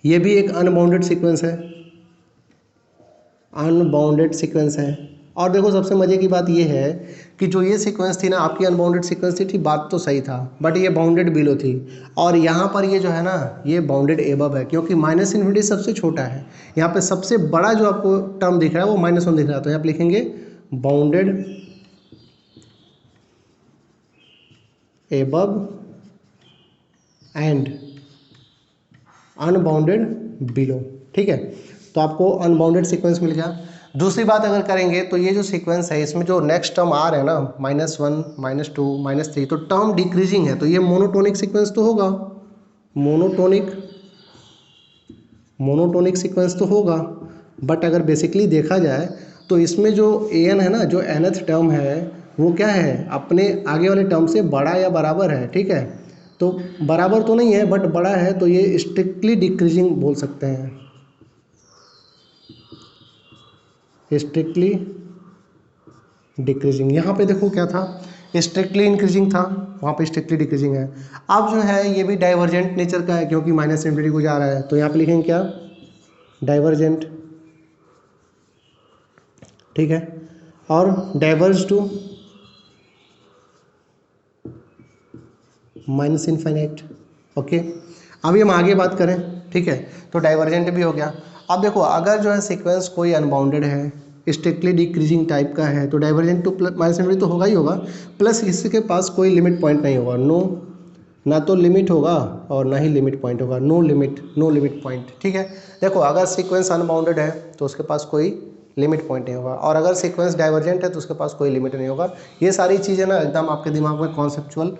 ये भी एक अनबाउंडेड सीक्वेंस है, अनबाउंडेड सीक्वेंस है। और देखो सबसे मजे की बात ये है कि जो ये सीक्वेंस थी ना आपकी अनबाउंडेड सीक्वेंस थी, बात तो सही था बट ये बाउंडेड बिलो थी, और यहाँ पर ये जो है ना ये बाउंडेड एबव है, क्योंकि माइनस इन्फिनिटी सबसे छोटा है। यहाँ पे सबसे बड़ा जो आपको टर्म दिख रहा है वो -1 दिख रहा है, तो यहाँ पे लिखेंगे bounded above and unbounded below. ठीक है, तो आपको अनबाउंडेड सीक्वेंस मिल गया। दूसरी बात अगर करेंगे तो ये जो सीक्वेंस है इसमें जो नेक्स्ट टर्म आ रहे हैं ना -1, -2, -3, तो टर्म डिक्रीजिंग है, तो ये मोनोटोनिक सीक्वेंस तो होगा, मोनोटोनिक सीक्वेंस तो होगा। बट अगर बेसिकली देखा जाए तो इसमें जो an है ना, जो nth टर्म है वो क्या है, अपने आगे वाले टर्म से बड़ा या बराबर है। ठीक है, तो बराबर तो नहीं है बट बड़ा है, तो ये स्ट्रिक्टली डिक्रीजिंग बोल सकते हैं, स्ट्रिक्टली डिक्रीजिंग। यहाँ पे देखो क्या था, स्ट्रिक्टली इंक्रीजिंग था, वहाँ पे स्ट्रिक्टली डिक्रीजिंग है। अब जो है ये भी डाइवर्जेंट नेचर का है क्योंकि माइनस इन्फिनिटी को जा रहा है, तो यहाँ पे लिखेंगे क्या, डाइवर्जेंट। ठीक है, और diverge to minus infinite. Okay, अभी हम आगे बात करें, ठीक है, तो डाइवर्जेंट भी हो गया। अब देखो अगर जो है सीक्वेंस कोई अनबाउंडेड है, स्ट्रिक्टली डिक्रीजिंग टाइप का है, तो डाइवर्जेंट टू माइनस इन्फिनिटी तो होगा ही होगा, प्लस इसके पास कोई लिमिट पॉइंट नहीं होगा, नो, ना तो लिमिट होगा और ना ही लिमिट पॉइंट होगा, नो लिमिट पॉइंट। ठीक है, देखो अगर सीक्वेंस अनबाउंडेड है तो उसके पास कोई लिमिट पॉइंट नहीं होगा, और अगर सीक्वेंस डाइवर्जेंट है तो उसके पास कोई लिमिट नहीं होगा। ये सारी चीज़ें ना एकदम आपके दिमाग में कॉन्सेप्चुअल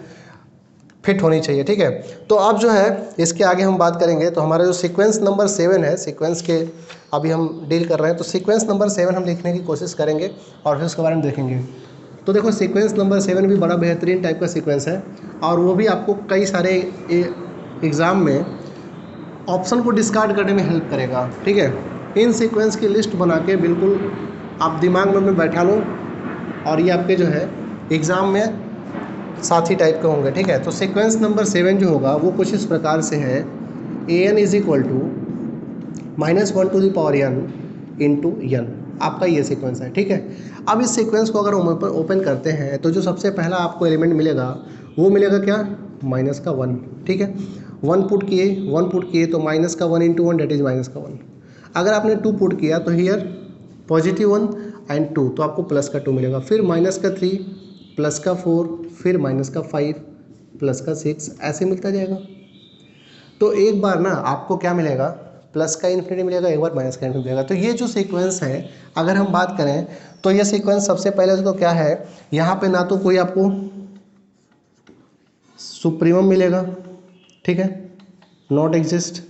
फिट होनी चाहिए। ठीक है, तो अब जो है इसके आगे हम बात करेंगे, तो हमारा जो सीक्वेंस नंबर 7 है, सीक्वेंस के अभी हम डील कर रहे हैं, तो सीक्वेंस नंबर 7 हम लिखने की कोशिश करेंगे और फिर उसके बारे में देखेंगे। तो देखो सीक्वेंस नंबर 7 भी बड़ा बेहतरीन टाइप का सीक्वेंस है, और वो भी आपको कई सारे एग्ज़ाम में ऑप्शन को डिस्कार्ड करने में हेल्प करेगा। ठीक है, इन सीक्वेंस की लिस्ट बना के बिल्कुल आप दिमाग में बैठा लो, और ये आपके जो है एग्ज़ाम में साथी टाइप के होंगे। ठीक है, तो सीक्वेंस नंबर 7 जो होगा वो कुछ इस प्रकार से है, an is equal to -1 to the power n into n, आपका ये सीक्वेंस है। ठीक है, अब इस सीक्वेंस को अगर हम ओपन करते हैं तो जो सबसे पहला आपको एलिमेंट मिलेगा वो मिलेगा क्या, -1। ठीक है, 1 पुट किए तो -1 इंटू 1 डेट इज -1। अगर आपने 2 पुट किया तो हियर +1, एंड 2, तो आपको प्लस का 2 मिलेगा। फिर माइनस का 3, प्लस का 4, फिर माइनस का 5, प्लस का 6, ऐसे मिलता जाएगा। तो एक बार ना आपको क्या मिलेगा, प्लस का इन्फिनिटी मिलेगा, एक बार माइनस का इन्फिनिटी मिलेगा। तो ये जो सीक्वेंस है अगर हम बात करें तो ये सीक्वेंस सबसे पहले तो क्या है, यहाँ पे ना तो कोई आपको सुप्रीमम मिलेगा, ठीक है, नॉट एग्जिस्ट।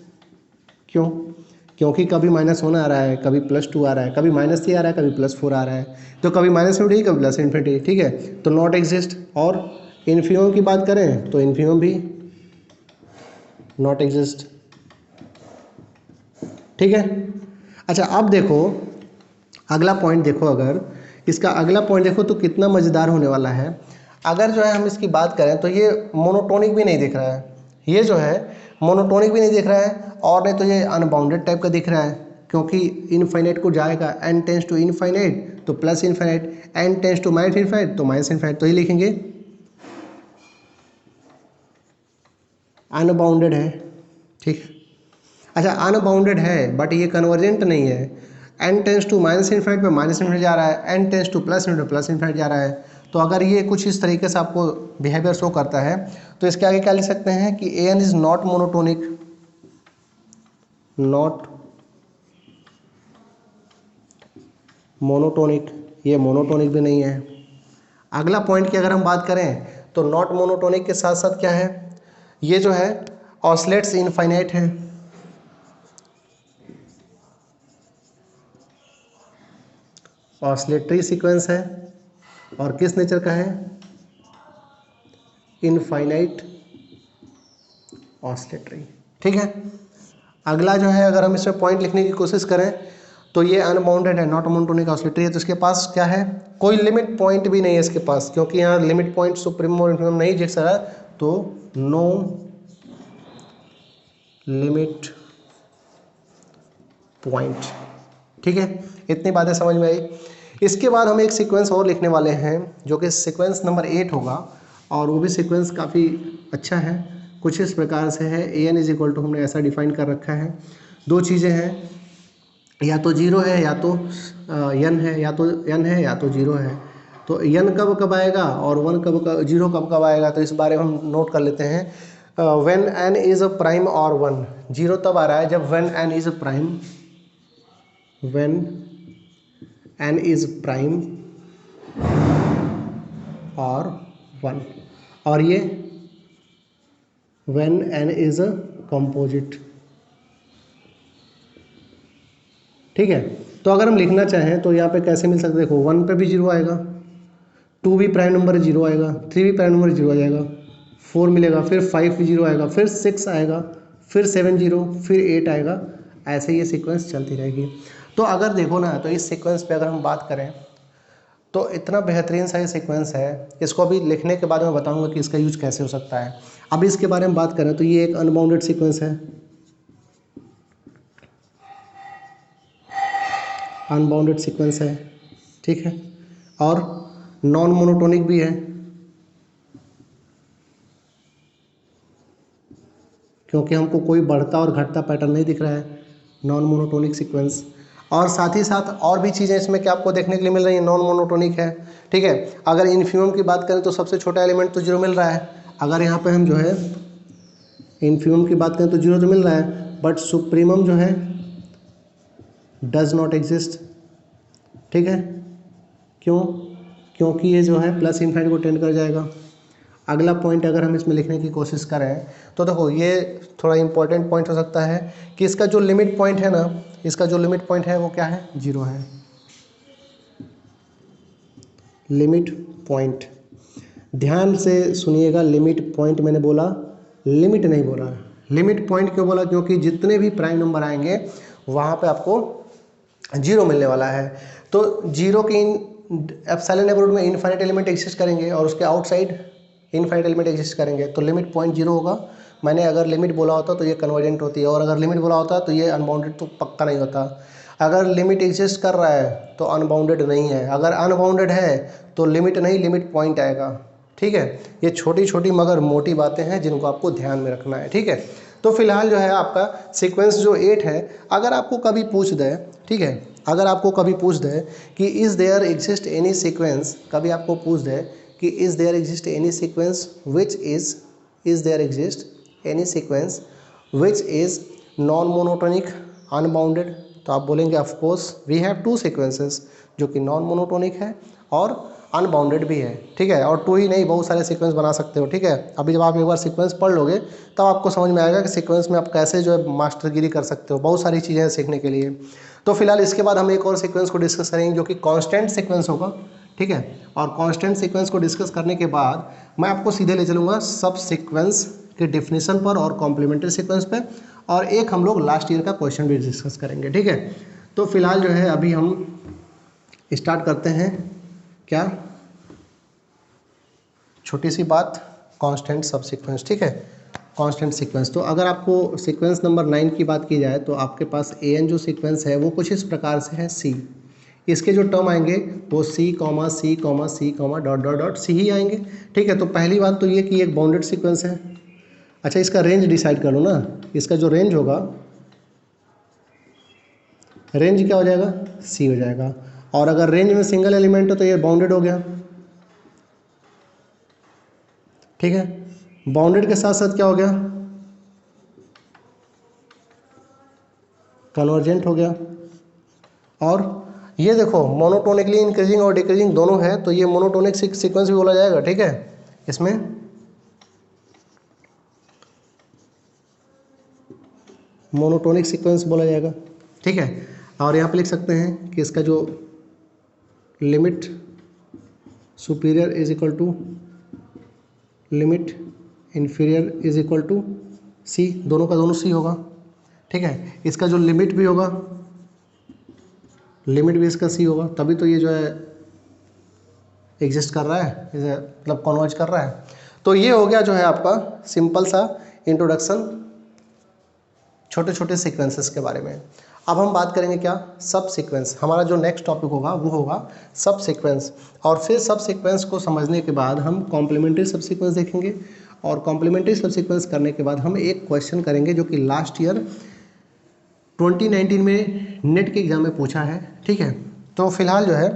क्यों? क्योंकि कभी माइनस वन आ रहा है, कभी +2 आ रहा है, कभी -3 आ रहा है, कभी +4 आ रहा है, तो कभी माइनस इन्फिनिटी कभी प्लस इन्फिनिटी, ठीक है, तो नॉट एग्जिस्ट। और इन्फिमम की बात करें तो इन्फिमम भी नॉट एग्जिस्ट, ठीक है। अच्छा अब देखो अगला पॉइंट, देखो अगर इसका अगला पॉइंट देखो तो कितना मज़ेदार होने वाला है। अगर जो है हम इसकी बात करें तो ये मोनोटोनिक भी नहीं दिख रहा है, ये जो है मोनोटोनिक भी नहीं दिख रहा है, और नहीं तो ये अनबाउंडेड टाइप का दिख रहा है, क्योंकि इनफाइनाइट को जाएगा, n टेंस टू इनफाइनाइट तो plus infinite, n tends to minus infinite तो माइनस इनफाइनाइट, तो ये लिखेंगे अनबाउंडेड है, ठीक। अच्छा अनबाउंडेड है बट ये कन्वर्जेंट नहीं है, n tends to minus infinite पे माइनस इनफाइनाइट जा रहा है, n tends to plus infinite plus infinite जा रहा है। तो अगर ये कुछ इस तरीके से आपको बिहेवियर शो करता है तो इसके आगे क्या लिख सकते हैं कि an is not monotonic, not monotonic, ये मोनोटोनिक भी नहीं है। अगला पॉइंट की अगर हम बात करें तो नॉट मोनोटोनिक के साथ साथ क्या है, ये जो है ऑसिलेट्स इनफाइनाइट है, ऑसिलेटरी सीक्वेंस है, और किस नेचर का है, इनफाइनाइट ऑसिलेटरी, ठीक है। अगला जो है अगर हम इसमें पॉइंट लिखने की कोशिश करें तो ये अनबाउंडेड है, नॉट मोनोटोनिक ऑसिलेटरी है, तो इसके पास क्या है, कोई लिमिट पॉइंट भी नहीं है इसके पास, क्योंकि यहाँ लिमिट पॉइंट सुप्रीमम और इन्फिमम नहीं दिख रहा, तो नो लिमिट पॉइंट, ठीक है। इतनी बातें समझ में आई। इसके बाद हम एक सीक्वेंस और लिखने वाले हैं जो कि सीक्वेंस नंबर 8 होगा, और वो भी सीक्वेंस काफ़ी अच्छा है, कुछ इस प्रकार से है। an इज इक्वल टू हमने ऐसा डिफाइन कर रखा है, दो चीज़ें हैं, या तो 0 है या तो n है, या तो n है या तो 0 है। तो n कब कब आएगा और 1 कब 0 कब कब आएगा, तो इस बारे में हम नोट कर लेते हैं। When n is a prime और 1, 0 तब आ रहा है जब when n is a prime, when n is prime और 1, और ये when n is a composite, ठीक है। तो अगर हम लिखना चाहें तो यहाँ पे कैसे मिल सकते, देखो 1 पे भी 0 आएगा, 2 भी प्राइम नंबर 0 आएगा, 3 भी प्राइम नंबर 0 आ जाएगा, 4 मिलेगा, फिर 5 भी 0 आएगा, फिर 6 आएगा, फिर 7 0, फिर 8 आएगा, ऐसे ये सीक्वेंस चलती रहेगी। तो अगर देखो ना तो इस सीक्वेंस पे अगर हम बात करें तो इतना बेहतरीन सा ये सीक्वेंस है, इसको अभी लिखने के बाद मैं बताऊंगा कि इसका यूज कैसे हो सकता है। अभी इसके बारे में बात करें तो ये एक अनबाउंडेड सीक्वेंस है, अनबाउंडेड सीक्वेंस है, ठीक है, और नॉन मोनोटोनिक भी है, क्योंकि हमको कोई बढ़ता और घटता पैटर्न नहीं दिख रहा है, नॉन मोनोटोनिक सीक्वेंस। और साथ ही साथ और भी चीज़ें इसमें क्या आपको देखने के लिए मिल रही है, नॉन मोनोटोनिक है, ठीक है। अगर इन्फिमम की बात करें तो सबसे छोटा एलिमेंट तो 0 मिल रहा है, अगर यहाँ पे हम जो है इन्फिमम की बात करें तो 0 तो मिल रहा है, बट सुप्रीमम जो है डज नॉट एग्जिस्ट, ठीक है। क्यों? क्योंकि ये जो है प्लस इनफाइनाइट को टेंड कर जाएगा। अगला पॉइंट अगर हम इसमें लिखने की कोशिश करें तो देखो ये थोड़ा इंपॉर्टेंट पॉइंट हो सकता है कि इसका जो लिमिट पॉइंट है ना, इसका जो लिमिट पॉइंट है वो क्या है, 0 है। लिमिट पॉइंट, ध्यान से सुनिएगा, लिमिट पॉइंट मैंने बोला, लिमिट नहीं बोला। लिमिट पॉइंट क्यों बोला, क्योंकि जितने भी प्राइम नंबर आएंगे वहाँ पे आपको 0 मिलने वाला है। तो 0 के एप्सिलॉन नेबरहुड में इनफाइनाइट एलिमेंट एग्जिस्ट करेंगे और उसके आउटसाइड इनफाइनाइट एलिमेंट एग्जिस्ट करेंगे, तो लिमिट पॉइंट 0 होगा। मैंने अगर लिमिट बोला होता तो ये कन्वर्जेंट होती है, और अगर लिमिट बोला होता तो ये अनबाउंडेड तो पक्का नहीं होता। अगर लिमिट एग्जिस्ट कर रहा है तो अनबाउंडेड नहीं है, अगर अनबाउंडेड है तो लिमिट नहीं लिमिट पॉइंट आएगा, ठीक है। ये छोटी छोटी मगर मोटी बातें हैं जिनको आपको ध्यान में रखना है, ठीक है। तो फिलहाल जो है आपका सीक्वेंस जो 8 है, अगर आपको कभी पूछ दे, ठीक है, अगर आपको कभी पूछ दे कि is there exist any sequence, कभी आपको पूछ दे कि is there exist any sequence which is there exist any sequence which is non monotonic unbounded, तो आप बोलेंगे of course we have two sequences, जो कि नॉन मोनोटोनिक है और अनबाउंडेड भी है, ठीक है। और टू ही नहीं, बहुत सारे सीक्वेंस बना सकते हो, ठीक है। अभी जब आप एक बार सीक्वेंस पढ़ लोगे तब आपको समझ में आएगा कि सीक्वेंस में आप कैसे जो है मास्टरगिरी कर सकते हो, बहुत सारी चीज़ें हैं सीखने के लिए। तो फिलहाल इसके बाद हम एक और सीक्वेंस को डिस्कस करेंगे जो कि कांस्टेंट सीक्वेंस होगा, ठीक है। और कांस्टेंट सीक्वेंस को डिस्कस करने के बाद मैं आपको सीधे ले चलूँगा सब सीक्वेंस के डिफिनीशन पर और कॉम्प्लीमेंट्री सीक्वेंस पे, और एक हम लोग लास्ट ईयर का क्वेश्चन भी डिस्कस करेंगे, ठीक है। तो फिलहाल जो है अभी हम स्टार्ट करते हैं, क्या, छोटी सी बात, कांस्टेंट सब सीक्वेंस, ठीक है। कांस्टेंट सीक्वेंस, तो अगर आपको सीक्वेंस नंबर 9 की बात की जाए तो आपके पास an जो सीक्वेंस है वो कुछ इस प्रकार से है c, इसके जो टर्म आएंगे वो c, dot dot dot c ही आएंगे, ठीक है। तो पहली बात तो ये कि एक बाउंडेड सीक्वेंस है। अच्छा, इसका रेंज डिसाइड कर लो ना, इसका जो रेंज होगा, रेंज क्या हो जाएगा, c हो जाएगा। और अगर रेंज में सिंगल एलिमेंट हो तो ये बाउंडेड हो गया, ठीक है। बाउंडेड के साथ साथ क्या हो गया, कन्वर्जेंट हो गया। और ये देखो मोनोटोनिकली इंक्रीजिंग और डिक्रीजिंग दोनों है, तो ये मोनोटोनिक सीक्वेंस भी बोला जाएगा, ठीक है। इसमें मोनोटोनिक सीक्वेंस बोला जाएगा, ठीक है। और यहाँ पे लिख सकते हैं कि इसका जो limit superior is equal to limit inferior is equal to C, दोनों का दोनों सी होगा, ठीक है। इसका जो लिमिट भी होगा, लिमिट भी इसका सी होगा, तभी तो ये जो है एग्जिस्ट कर रहा है, इसे मतलब कन्वर्ज कर रहा है। तो ये हो गया जो है आपका सिंपल सा इंट्रोडक्शन छोटे छोटे सीक्वेंसेस के बारे में। अब हम बात करेंगे क्या, सब सीक्वेंस। हमारा जो नेक्स्ट टॉपिक होगा वो होगा सब सीक्वेंस, और फिर सब सीक्वेंस को समझने के बाद हम कॉम्प्लीमेंट्री सब सीक्वेंस देखेंगे, और कॉम्प्लीमेंट्री सब सीक्वेंस करने के बाद हम एक क्वेश्चन करेंगे जो कि लास्ट ईयर 2019 में नेट के एग्जाम में पूछा है, ठीक है। तो फिलहाल जो है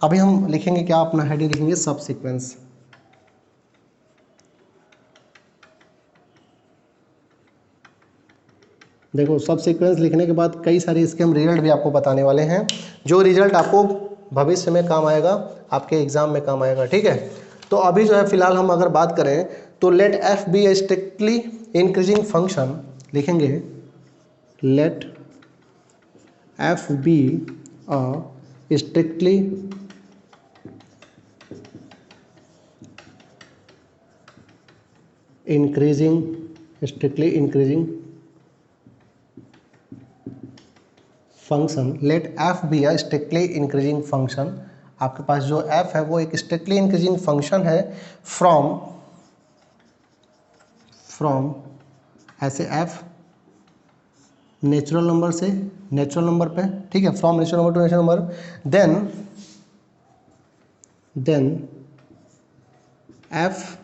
अभी हम लिखेंगे क्या, अपना हेडिंग लिखेंगे सब सीक्वेंस। देखो सब सीक्वेंस लिखने के बाद कई सारे इसके हम रिजल्ट भी आपको बताने वाले हैं, जो रिजल्ट आपको भविष्य में काम आएगा, आपके एग्जाम में काम आएगा, ठीक है। तो अभी जो है फिलहाल हम अगर बात करें तो let f be a strictly increasing function, लिखेंगे let f be a strictly increasing function, let f be a strictly increasing function. आपके पास जो एफ है वो एक स्ट्रिक्टली इंक्रीजिंग फंक्शन है फ्रॉम ऐसे एफ नेचुरल नंबर से नेचुरल नंबर पे, ठीक है, from natural number to natural number, then f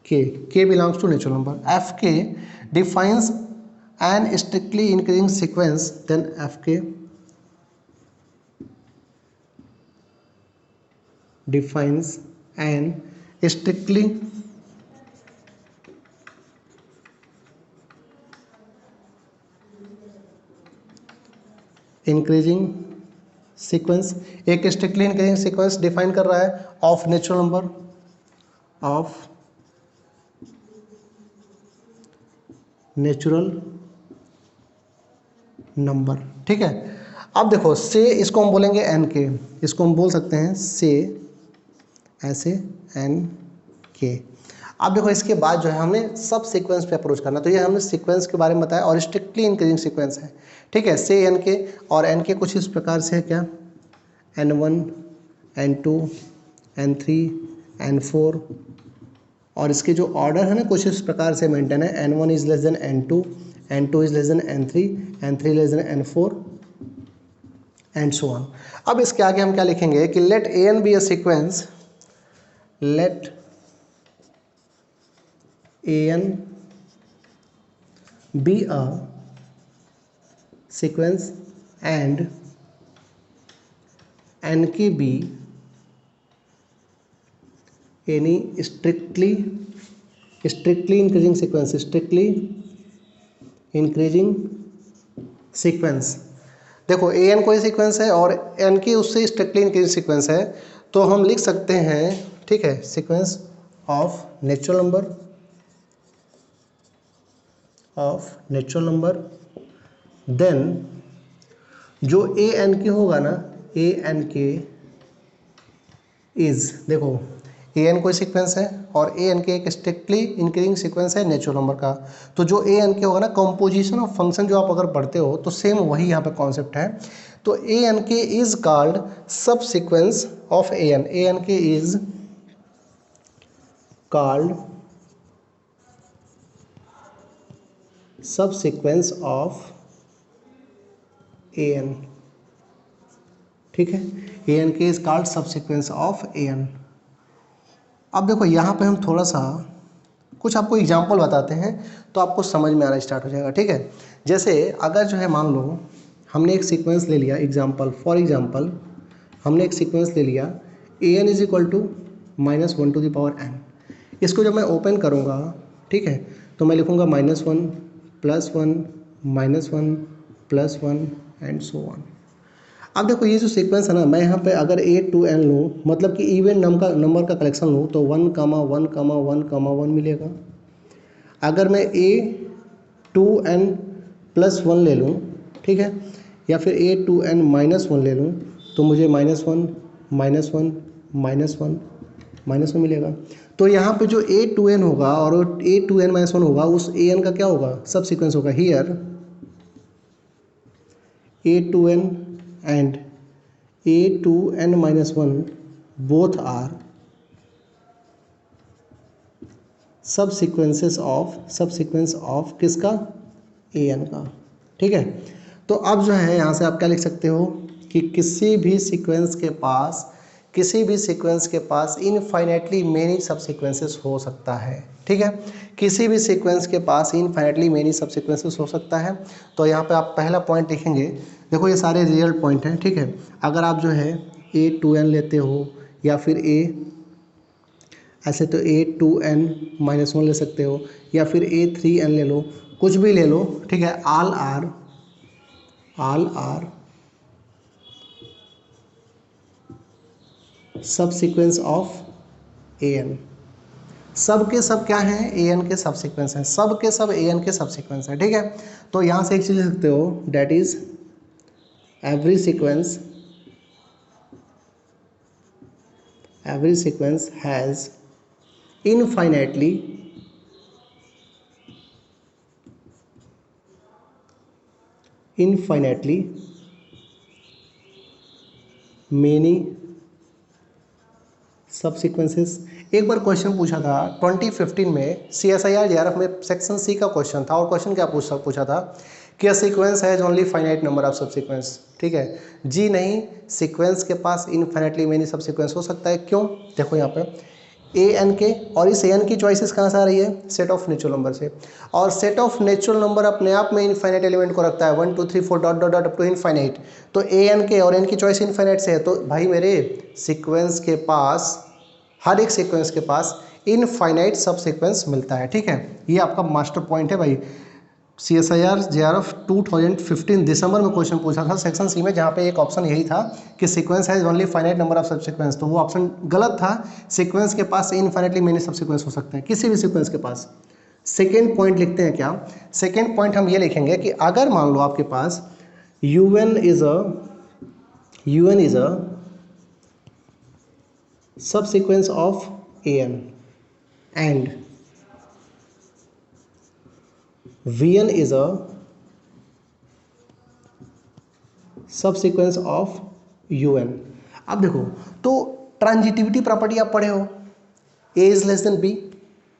k belongs to natural number, f k defines an strictly increasing sequence, then fk defines an strictly increasing sequence, एक strictly increasing sequence define कर रहा है of natural number, ठीक है। अब देखो से, इसको हम बोलेंगे एन के, इसको हम बोल सकते हैं से ऐसे एन के। अब देखो इसके बाद जो है हमें सब सीक्वेंस पे अप्रोच करना, तो ये हमने सीक्वेंस के बारे में बताया और स्ट्रिक्टली इंक्रीजिंग सीक्वेंस है, ठीक है, से एन के। और एन के कुछ इस प्रकार से है क्या, N1 N2 N3 N4, और इसके जो ऑर्डर है ना कुछ इस प्रकार से मेंटेन है, N1 is less than N2, N2 is less than N3, N3 less than N4 and so on. अब इसके आगे हम क्या लिखेंगे कि let An be a sequence, let An be a sequence and n k be any strictly increasing sequence, strictly increasing sequence. देखो a N कोई sequence है और एन की उससे स्ट्रिक्टली इंक्रीजिंग सीक्वेंस है, तो हम लिख सकते हैं, ठीक है, sequence of natural number then जो ए एन के होगा ना, ए एन के इज, देखो ए एन कोई सीक्वेंस है और ए एन के एक स्ट्रिक्टली इंक्रीजिंग सीक्वेंस है नेचुरल नंबर का, तो जो ए एन के होगा ना, कंपोजिशन ऑफ फंक्शन जो आप अगर पढ़ते हो तो सेम वही यहाँ पे कॉन्सेप्ट है। तो a n k is called subsequence of a n, a n k is called subsequence of a n, ठीक है, a n k is called subsequence of a n. अब देखो यहाँ पे हम थोड़ा सा कुछ आपको एग्जांपल बताते हैं तो आपको समझ में आना स्टार्ट हो जाएगा, ठीक है। जैसे अगर जो है मान लो हमने एक सीक्वेंस ले लिया, फॉर एग्जांपल हमने एक सीक्वेंस ले लिया a n is equal to -1 to the power n. इसको जब मैं ओपन करूँगा, ठीक है, तो मैं लिखूँगा -1 +1 -1 +1 एंड सो ऑन। अब देखो ये जो सीक्वेंस है ना, मैं यहाँ पे अगर ए टू एन लूँ, मतलब कि इवन नंबर का कलेक्शन लूँ, तो 1, 1, 1, 1 मिलेगा। अगर मैं ए टू एन +1 ले लूँ, ठीक है, या फिर ए टू एन -1 ले लूँ, तो मुझे -1 -1 मिलेगा। तो यहाँ पे जो ए टू एन होगा और ए टू एन -1 होगा, उस ए एन का क्या होगा, सब सीक्वेंस होगा। Here a two n and a2n-1 both are subsequence of किसका, an का, ठीक है। तो अब जो है यहाँ से आप क्या लिख सकते हो कि किसी भी सीक्वेंस के पास इनफाइनाइटली मेनी सबसीक्वेंसेस हो सकता है, ठीक है, किसी भी सीक्वेंस के पास इनफाइनाइटली मेनी सबसीक्वेंसेस हो सकता है। तो यहाँ पे आप पहला पॉइंट लिखेंगे, देखो ये सारे रियल पॉइंट हैं, ठीक है। अगर आप जो है ए टू एन लेते हो या फिर ऐसे तो ए टू एन -1 ले सकते हो या फिर ए थ्री एन ले लो, कुछ भी ले लो, ठीक है, ऑल आर सब सीक्वेंस ऑफ ए एन। सब के सब क्या हैं, ए एन के सब सीक्वेंस हैं, सब के सब ए एन के सब सीक्वेंस हैं, ठीक है। तो यहाँ से एक चीज़ लिख सकते हो, that is every sequence has infinitely many subsequences। एक बार क्वेश्चन पूछा था 2015 में CSIR JRF में सेक्शन सी का क्वेश्चन था, और क्वेश्चन क्या पूछा था कि a sequence has only finite number of subsequence, ठीक है जी नहीं, सीक्वेंस के पास इनफाइनाइटली मेनी सबसीक्वेंस हो सकता है। क्यों, देखो यहाँ पे ए एन के, और इस ए एन की चॉइसेस कहाँ से आ रही है, सेट ऑफ नेचुरल नंबर से, और सेट ऑफ नेचुरल नंबर अपने आप में इनफाइनाइट एलिमेंट को रखता है, 1 2 3 4 dot dot dot up to infinite. तो ए एन के और एन की चॉइस इनफाइनाइट से है, तो भाई मेरे सीक्वेंस के पास, हर एक सीक्वेंस के पास इनफाइनाइट सब सीक्वेंस मिलता है, ठीक है। ये आपका मास्टर पॉइंट है भाई। CSIR JRF 2015 दिसंबर में क्वेश्चन पूछा था सेक्शन सी में, जहाँ पे एक ऑप्शन यही था कि sequence has only finite number of subsequence, तो वो ऑप्शन गलत था। सीक्वेंस के पास इनफाइनाइटली मेनी सबसीक्वेंस हो सकते हैं किसी भी सीक्वेंस के पास। सेकेंड पॉइंट लिखते हैं क्या, सेकेंड पॉइंट हम ये लिखेंगे कि अगर मान लो आपके पास UN is a subsequence of AN and VN is a subsequence of UN। अब देखो, तो ट्रांजिटिविटी प्रॉपर्टी आप पढ़े हो, A is less then B,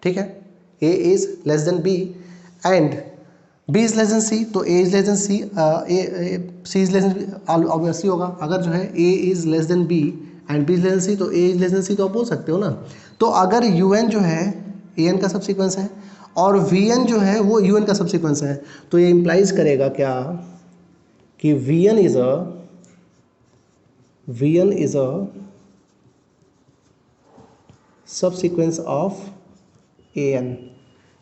ठीक है, A is less then B and B is less then C, तो A is less then C, C is less then obviously होगा। अगर जो है A is less then B and B is less then C, तो A is less then C तो आप बोल सकते हो ना। तो अगर UN जो है AN का सबसीक्वेंस है और VN जो है वो UN का सबसीक्वेंस है, तो ये इम्प्लाइज करेगा क्या, कि Vn is a सब सीक्वेंस ऑफ An।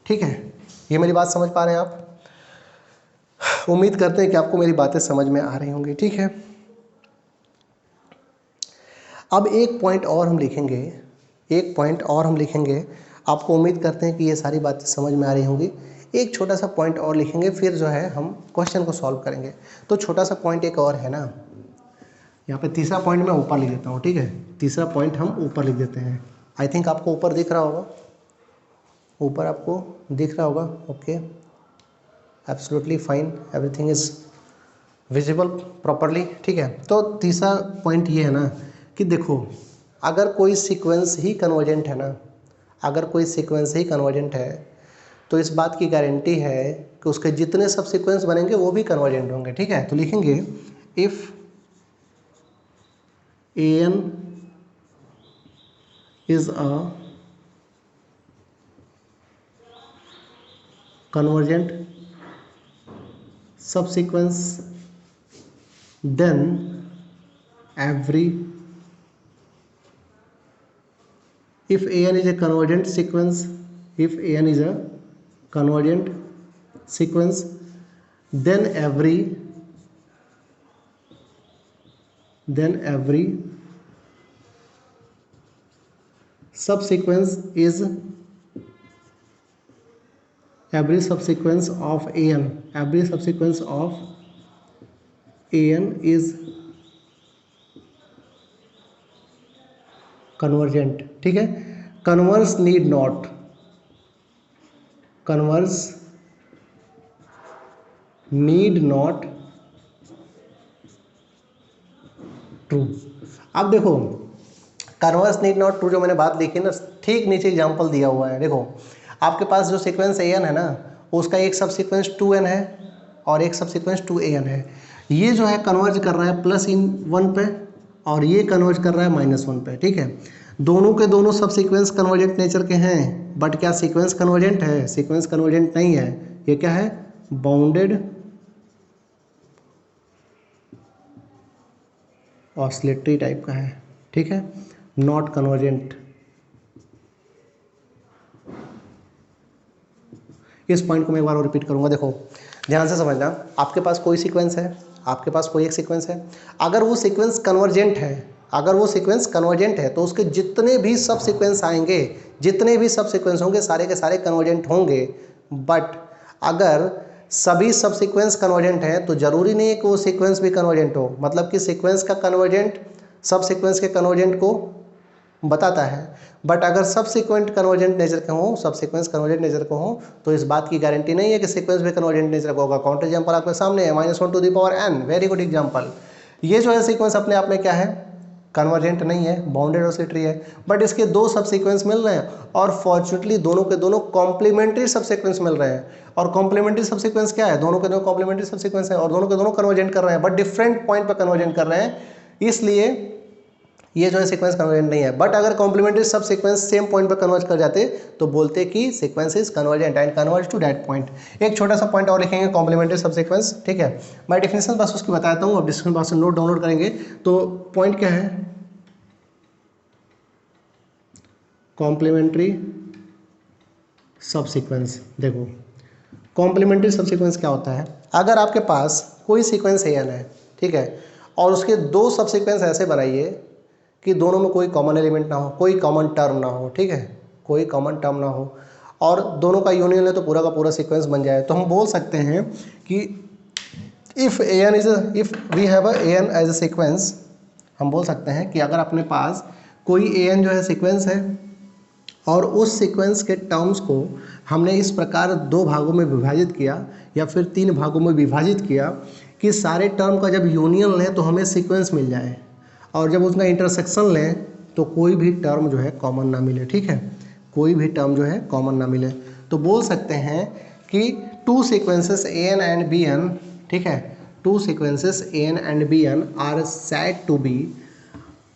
ठीक है, ये मेरी बात समझ पा रहे हैं आप? उम्मीद करते हैं कि आपको मेरी बातें समझ में आ रही होंगी। ठीक है, अब एक पॉइंट और हम लिखेंगे, आपको उम्मीद करते हैं कि ये सारी बातें समझ में आ रही होंगी। एक छोटा सा पॉइंट और लिखेंगे, फिर जो है हम क्वेश्चन को सॉल्व करेंगे। तो छोटा सा पॉइंट एक और है ना, यहाँ पे तीसरा पॉइंट मैं ऊपर लिख देता हूँ। ठीक है, तीसरा पॉइंट हम ऊपर लिख देते हैं। आई थिंक आपको ऊपर दिख रहा होगा, ऊपर आपको दिख रहा होगा। Okay, absolutely fine, everything is visible properly. ठीक है, तो तीसरा पॉइंट ये है ना कि देखो, अगर कोई सीक्वेंस ही कन्वर्जेंट है ना, अगर कोई सीक्वेंस ही कन्वर्जेंट है तो इस बात की गारंटी है कि उसके जितने सब सीक्वेंस बनेंगे वो भी कन्वर्जेंट होंगे। ठीक है, तो लिखेंगे if An is a convergent subsequence, then every, if An is a convergent sequence, if An is a convergent sequence, then every subsequence is every subsequence of An is convergent। ठीक है, converse need not true. अब देखो, converse need not true जो मैंने बात लिखी ना, ठीक नीचे एग्जांपल दिया हुआ है। देखो, आपके पास जो सीक्वेंस An है ना, उसका एक सब सीक्वेंस 2n है और एक सब सीक्वेंस 2an है। ये जो है कन्वर्ज कर रहा है +1 पे और ये कन्वर्ज कर रहा है -1 पे। ठीक है, दोनों के दोनों सब सीक्वेंस कन्वर्जेंट नेचर के हैं, बट क्या सीक्वेंस कन्वर्जेंट है? सीक्वेंस कन्वर्जेंट नहीं है। ये क्या है? बाउंडेड ऑसिलेटरी टाइप का है। ठीक है, नॉट कन्वर्जेंट। इस पॉइंट को मैं एक बार और रिपीट करूंगा। देखो, ध्यान से समझना, आपके पास कोई सीक्वेंस है, आपके पास कोई एक सीक्वेंस है, अगर वो सीक्वेंस कन्वर्जेंट है, तो उसके जितने भी सब सीक्वेंस आएंगे, जितने भी सब सीक्वेंस होंगे, सारे के सारे कन्वर्जेंट होंगे। बट अगर सभी सब सीक्वेंस कन्वर्जेंट हैं तो जरूरी नहीं है कि वो सीक्वेंस भी कन्वर्जेंट हो। मतलब कि सीक्वेंस का कन्वर्जेंट सब सीक्वेंस के कन्वर्जेंट को बताता है, बट अगर सब सीक्वेंस कन्वर्जेंट नेचर के हों, सब सीक्वेंस कन्वर्जेंट नेचर को हों, तो इस बात की गारंटी नहीं है कि सीक्वेंस भी कन्वर्जेंट नेचर का होगा। काउंटर एग्जांपल आपके सामने है, -1n, वेरी गुड एग्जांपल। ये जो है सीक्वेंस अपने आप में क्या है? कन्वर्जेंट नहीं है, बाउंडेड ऑसिलेटरी है, बट इसके दो सब सीक्वेंस मिल रहे हैं और फॉर्चुनेटली दोनों के दोनों कॉम्प्लीमेंट्री सब सीक्वेंस मिल रहे हैं। और कॉम्प्लीमेंट्री सब सीक्वेंस क्या है? दोनों के दोनों कॉम्प्लीमेंट्री सब सीक्वेंस है और दोनों के दोनों कन्वर्जेंट कर रहे हैं, बट डिफरेंट पॉइंट पर कन्वर्जेंट कर रहे हैं, इसलिए ये जो है सीक्वेंस कन्वर्जेंट नहीं है। बट अगर complementary subsequence same point पर कन्वर्ज कर जाते तो बोलते कि sequence is convergent and converge to that point. एक छोटा सा पॉइंट और लिखेंगे, कॉम्प्लीमेंट्री सब सीक्वेंस। ठीक है, मैं डेफिनेशन बस उसकी बताता हूँ, अब डिस्क्रिप्शन बॉक्स से नोट डाउनलोड करेंगे। तो पॉइंट क्या है? कॉम्प्लीमेंट्री सब सीक्वेंस। देखो, कॉम्प्लीमेंट्री सब सीक्वेंस क्या होता है? अगर आपके पास कोई सीक्वेंस An है, ठीक है, और उसके दो सब सीक्वेंस ऐसे बनाइए कि दोनों में कोई कॉमन एलिमेंट ना हो, कोई कॉमन टर्म ना हो। ठीक है, कोई कॉमन टर्म ना हो और दोनों का यूनियन है तो पूरा का पूरा सीक्वेंस बन जाए, तो हम बोल सकते हैं कि if we have a An as a sequence, हम बोल सकते हैं कि अगर अपने पास कोई An जो है सीक्वेंस है और उस सीक्वेंस के टर्म्स को हमने इस प्रकार दो भागों में विभाजित किया या फिर तीन भागों में विभाजित किया कि सारे टर्म का जब यूनियन लें तो हमें सीक्वेंस मिल जाए, और जब उसका इंटरसेक्शन लें तो कोई भी टर्म जो है कॉमन ना मिले। ठीक है, कोई भी टर्म जो है कॉमन ना मिले, तो बोल सकते हैं कि two sequences An and Bn, ठीक है, two sequences An and Bn are said to be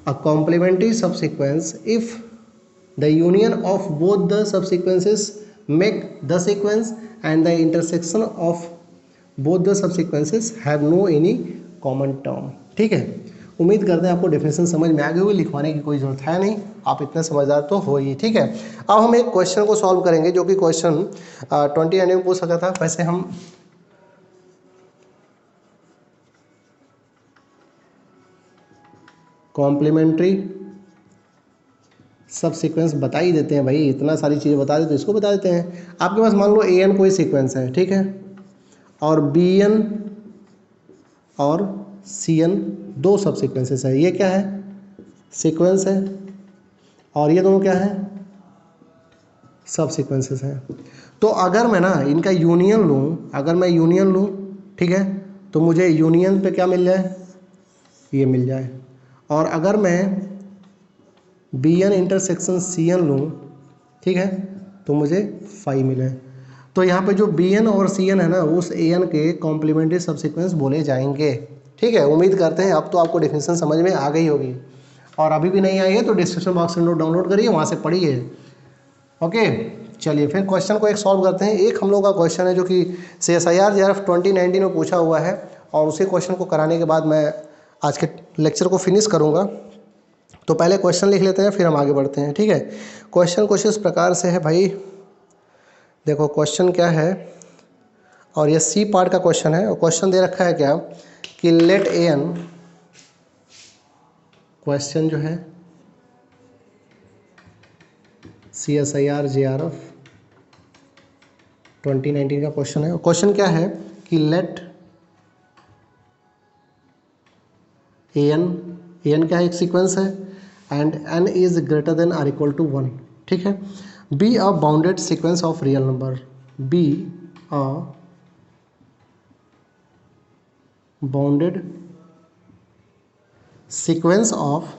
a complementary subsequence if the union of both the subsequences make the sequence and the intersection of both the subsequences have no any common term. ठीक है, उम्मीद करते हैं आपको definition समझ में आ गई होगी, लिखवाने की कोई जरूरत है नहीं, आप इतने समझदार तो हो ही। ठीक है, अब हम एक क्वेश्चन को सॉल्व करेंगे जो कि क्वेश्चन 20 में पूछ सका था। वैसे हम कॉम्प्लीमेंट्री सब सीक्वेंस बता ही देते हैं भाई, इतना सारी चीज़ें बता देते, इसको बता देते हैं। आपके पास मान लो an कोई सीक्वेंस है, ठीक है, और bn और cn दो सब सीक्वेंसेस है। ये क्या है, सीक्वेंस है, और ये दोनों क्या है, सब सीक्वेंसेस हैं। तो अगर मैं ना इनका यूनियन लूँ, अगर मैं यूनियन लूँ, ठीक है, तो मुझे यूनियन पे क्या मिल जाए, ये मिल जाए। और अगर मैं bn इंटरसेक्शन cn लूँ, ठीक है, तो मुझे फाई मिले। तो यहाँ पे जो bn और cn है ना, उस an के कॉम्प्लीमेंट्री सबसीक्वेंस बोले जाएंगे। ठीक है, उम्मीद करते हैं अब तो आपको डेफिनेशन समझ में आ गई होगी, और अभी भी नहीं आई है तो डिस्क्रिप्शन बॉक्स से नोट डाउनलोड करिए, वहाँ से पढ़िए। ओके, चलिए फिर क्वेश्चन को एक सॉल्व करते हैं। एक हम लोग का क्वेश्चन है जो कि CSIR JRF 2019 में पूछा हुआ है, और उसी क्वेश्चन को कराने के बाद मैं आज के लेक्चर को फिनिश करूँगा। तो पहले क्वेश्चन लिख लेते हैं, फिर हम आगे बढ़ते हैं। ठीक है, क्वेश्चन कुछ इस प्रकार से है भाई, देखो क्वेश्चन क्या है, और ये सी पार्ट का क्वेश्चन है। और क्वेश्चन दे रखा है क्या कि लेट an, क्वेश्चन जो है CSIR JRF 2019 का क्वेश्चन है। क्वेश्चन क्या है कि लेट an क्या है, एक सीक्वेंस है, and n is greater than or equal to 1। ठीक है, be a bounded sequence of real number, be a bounded sequence of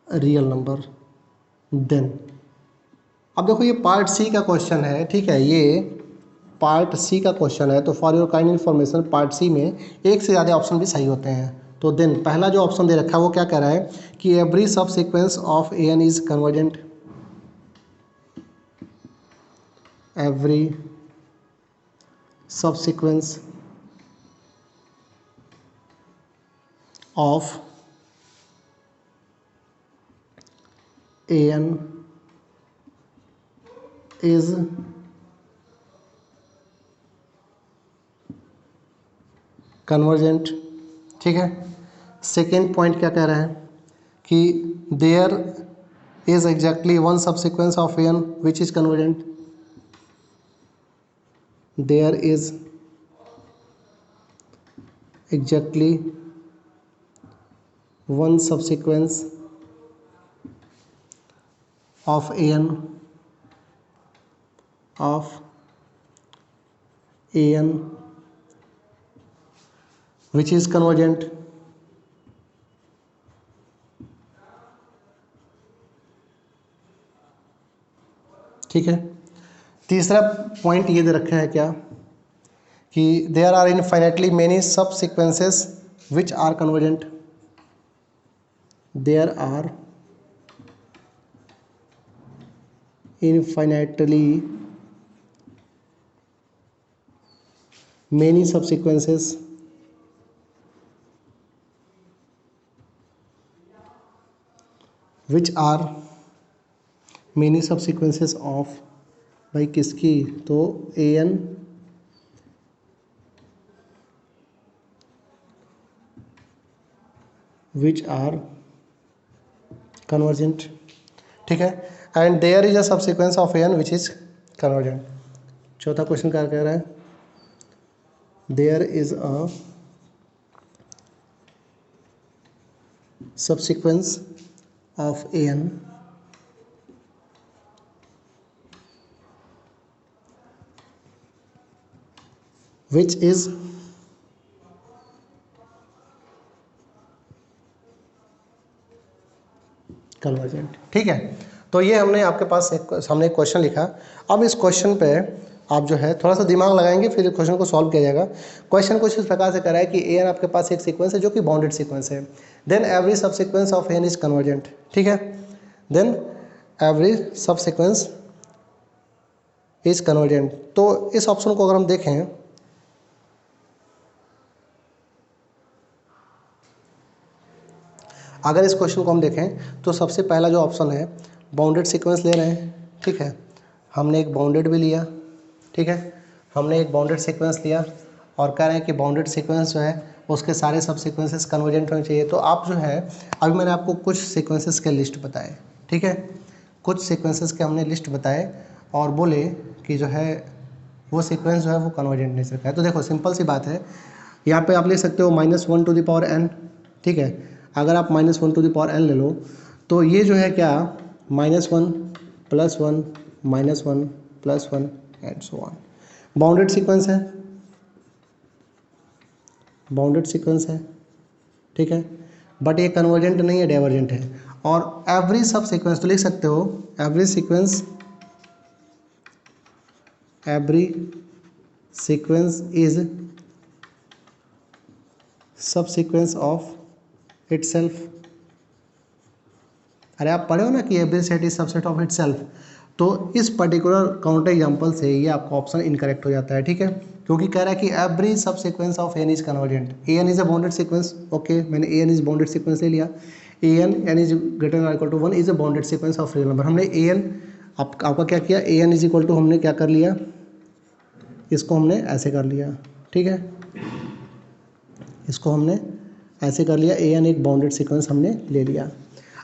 real number, then. अब देखो ये पार्ट सी का क्वेश्चन है, ठीक है, ये पार्ट सी का क्वेश्चन है। तो for your kind information, part C में एक से ज़्यादा ऑप्शन भी सही होते हैं। तो देन पहला जो ऑप्शन दे रखा है वो क्या कह रहा है कि every subsequence of an is convergent, every subsequence of an is convergent. ठीक है, सेकेंड पॉइंट क्या कह रहा है कि there is exactly one subsequence of an which is convergent, there is exactly one subsequence of an which is convergent। ठीक है, तीसरा पॉइंट ये दे रखा है क्या कि there are infinitely many subsequences which are convergent, there are infinitely many subsequences which are many subsequences of, भाई किसकी, तो an which are convergent। ठीक है, and there is a subsequence of an which is convergent. चौथा question क्या कह रहा है, there is a subsequence of an which is convergent. ठीक है, तो ये हमने आपके पास सामने एक क्वेश्चन लिखा। अब इस क्वेश्चन पे आप जो है थोड़ा सा दिमाग लगाएंगे, फिर क्वेश्चन को सॉल्व किया जाएगा। क्वेश्चन कुछ इस प्रकार से कर रहा है कि an आपके पास एक सीक्वेंस है जो कि बाउंडेड सीक्वेंस है, then every subsequence of an is convergent. ठीक है, देन एवरी सब सीक्वेंस इज कन्वर्जेंट। तो इस ऑप्शन को अगर हम देखें, अगर इस क्वेश्चन को हम देखें तो सबसे पहला जो ऑप्शन है बाउंडेड सीक्वेंस ले रहे हैं, ठीक है, हमने एक बाउंडेड भी लिया, ठीक है, हमने एक बाउंडेड सीक्वेंस लिया और कह रहे हैं कि बाउंडेड सीक्वेंस जो है उसके सारे सब सीक्वेंसेस कन्वर्जेंट होने चाहिए। तो आप जो है, अभी मैंने आपको कुछ सीक्वेंसेस के लिस्ट बताए, ठीक है, कुछ सीक्वेंसेस के हमने लिस्ट बताए और बोले कि जो है वो सीक्वेंस जो है वो कन्वर्जेंट नेचर का है। तो देखो सिंपल सी बात है, यहाँ पे आप लिख सकते हो -1 टू द पावर n, ठीक है, अगर आप -1 टू द पावर n ले लो तो ये जो है क्या -1 +1 -1 +1 and so on. Bounded sequence है, बाउंडेड सीक्वेंस है, ठीक है, बट ये कन्वर्जेंट नहीं है, डाइवर्जेंट है। और एवरी सब सीक्वेंस तो लिख सकते हो एवरी सीक्वेंस इज सब सीक्वेंस ऑफ इटसेल्फ। अरे आप पढ़े हो ना कि every set is subset of itself. तो इस पर्टिकुलर काउंटर एग्जांपल से ये आपका ऑप्शन इनकरेक्ट हो जाता है, ठीक है, क्योंकि कह रहा है कि every subsequence of n is convergent. A n is a bounded sequence, okay, मैंने a n is bounded sequence ले लिया। A n is greater than और equal to 1 is a bounded sequence of real number. हमने a n आपका क्या किया, a n is equal to हमने क्या कर लिया, इसको हमने ऐसे कर लिया, ठीक है, इसको हमने ऐसे कर लिया, ए एन एक बाउंडेड सीक्वेंस हमने ले लिया।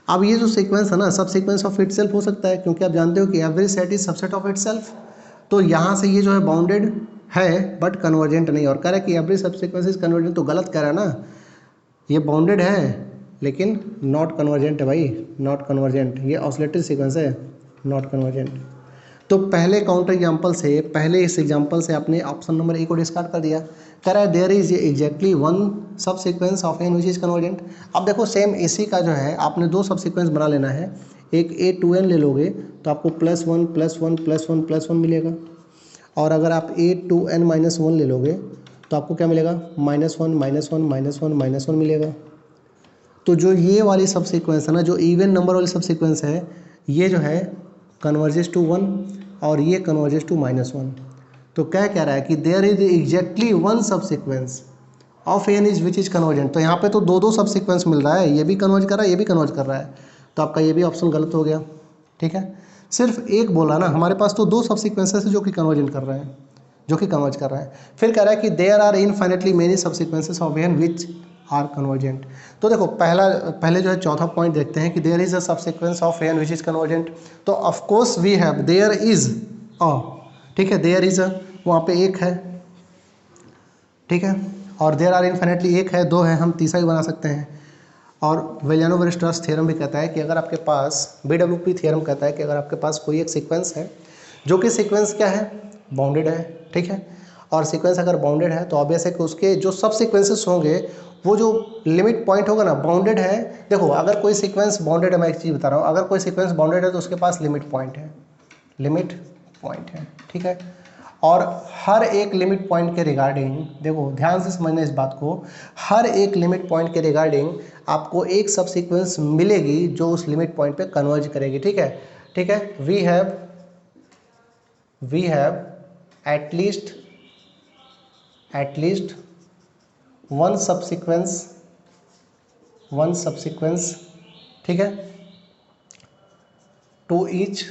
अब ये जो सीक्वेंस है ना सब सीक्वेंस ऑफ इटसेल्फ हो सकता है, क्योंकि आप जानते हो कि every set is subset of itself. तो यहाँ से ये जो है बाउंडेड है बट कन्वर्जेंट नहीं, और कह रहा है कि एवरी सब सीक्वेंस इज कन्वर्जेंट, तो गलत कह रहा है ना, ये बाउंडेड है लेकिन नॉट कन्वर्जेंट है भाई, नॉट कन्वर्जेंट, ये ऑसिलेटरी सीक्वेंस है, नॉट कन्वर्जेंट। तो पहले काउंटर एग्जाम्पल से, पहले इस एग्जाम्पल से आपने ऑप्शन नंबर ए को डिस्कार्ड कर दिया। कह रहा है there is exactly 1 subsequence of N which is convergent. अब देखो सेम इसी का जो है आपने 2 सब सीक्वेंस बना लेना है, एक A2n ले लोगे तो आपको +1 +1 +1 +1 मिलेगा, और अगर आप A2n-1 ले लोगे तो आपको क्या मिलेगा, -1 -1 -1 -1 मिलेगा। तो जो ये वाली सब सीक्वेंस है ना, जो इवन नंबर वाली सब सीक्वेंस है, ये जो है कन्वर्जेस टू 1 और ये कन्वर्जेस टू -1। तो क्या कह रहा है कि there is exactly 1 subsequence of n is which is convergent. तो यहाँ पे तो 2 सब सीक्वेंस मिल रहा है, ये भी कन्वर्ज कर रहा है, ये भी कन्वर्ज कर रहा है, तो आपका ये भी ऑप्शन गलत हो गया, ठीक है। सिर्फ एक बोला ना, हमारे पास तो 2 सब सीक्वेंसेस है जो कि कन्वर्जेंट कर रहे हैं, जो कि कन्वर्ज कर रहा है। फिर कह रहा है कि there are infinitely many subsequences of N which are convergent. तो देखो पहले जो है चौथा पॉइंट देखते हैं कि there is a subsequence of N which is convergent. तो of course we have there is a, ठीक है, देयर इज अ, वहाँ पे एक है, ठीक है, और देयर आर इनफाइनेटली एक है, 2 है, हम तीसरा भी बना सकते हैं। और विलियनो-वेरस्ट्रास थ्योरम भी कहता है कि अगर आपके पास, BWP थ्योरम कहता है कि अगर आपके पास कोई एक सीक्वेंस है जो कि सीक्वेंस क्या है, बाउंडेड है, ठीक है, और सीक्वेंस अगर बाउंडेड है तो ऑब्वियस है कि उसके जो सब सीक्वेंसेस होंगे वो जो लिमिट पॉइंट होगा ना, बाउंडेड है। देखो अगर कोई सीक्वेंस बाउंडेड है, मैं एक चीज़ बता रहा हूँ, अगर कोई सीक्वेंस बाउंडेड है तो उसके पास लिमिट पॉइंट है, लिमिट पॉइंट है, ठीक है, और हर एक लिमिट पॉइंट के रिगार्डिंग, देखो ध्यान से समझना इस बात को, हर एक लिमिट पॉइंट के रिगार्डिंग आपको एक सब सीक्वेंस मिलेगी जो उस लिमिट पॉइंट पे कन्वर्ज करेगी, ठीक है, ठीक है। We have at least one subsequence, ठीक है, टू ईच,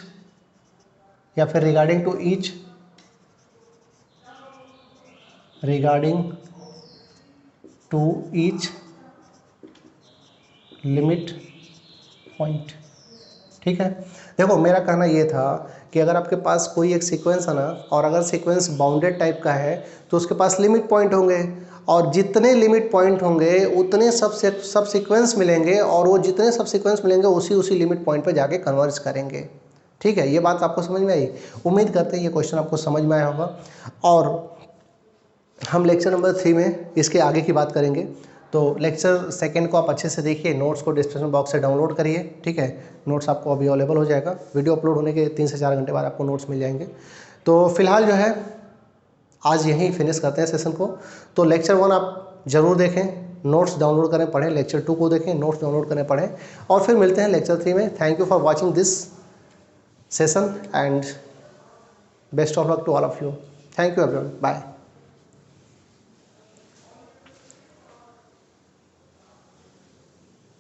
या फिर regarding to each, limit point, ठीक है। देखो मेरा कहना ये था कि अगर आपके पास कोई एक सीक्वेंस है ना, और अगर सीक्वेंस बाउंडेड टाइप का है तो उसके पास लिमिट पॉइंट होंगे, और जितने लिमिट पॉइंट होंगे उतने सब सीक्वेंस मिलेंगे, और वो जितने सब सीक्वेंस मिलेंगे उसी लिमिट पॉइंट पे जाके कन्वर्ज करेंगे, ठीक है। ये बात आपको समझ में आई? उम्मीद करते हैं ये क्वेश्चन आपको समझ में आया होगा, और हम लेक्चर नंबर 3 में इसके आगे की बात करेंगे। तो लेक्चर सेकंड को आप अच्छे से देखिए, नोट्स को डिस्क्रिप्शन बॉक्स से डाउनलोड करिए, ठीक है, नोट्स आपको अभी अवेलेबल हो जाएगा, वीडियो अपलोड होने के 3 से 4 घंटे बाद आपको नोट्स मिल जाएंगे। तो फिलहाल जो है आज यहीं फिनिश करते हैं सेशन को। तो लेक्चर 1 आप ज़रूर देखें, नोट्स डाउनलोड करें, पढ़ें, लेक्चर 2 को देखें, नोट्स डाउनलोड करें, पढ़ें, और फिर मिलते हैं लेक्चर 3 में। Thank you for watching this session and best of luck to all of you. Thank you everyone, bye.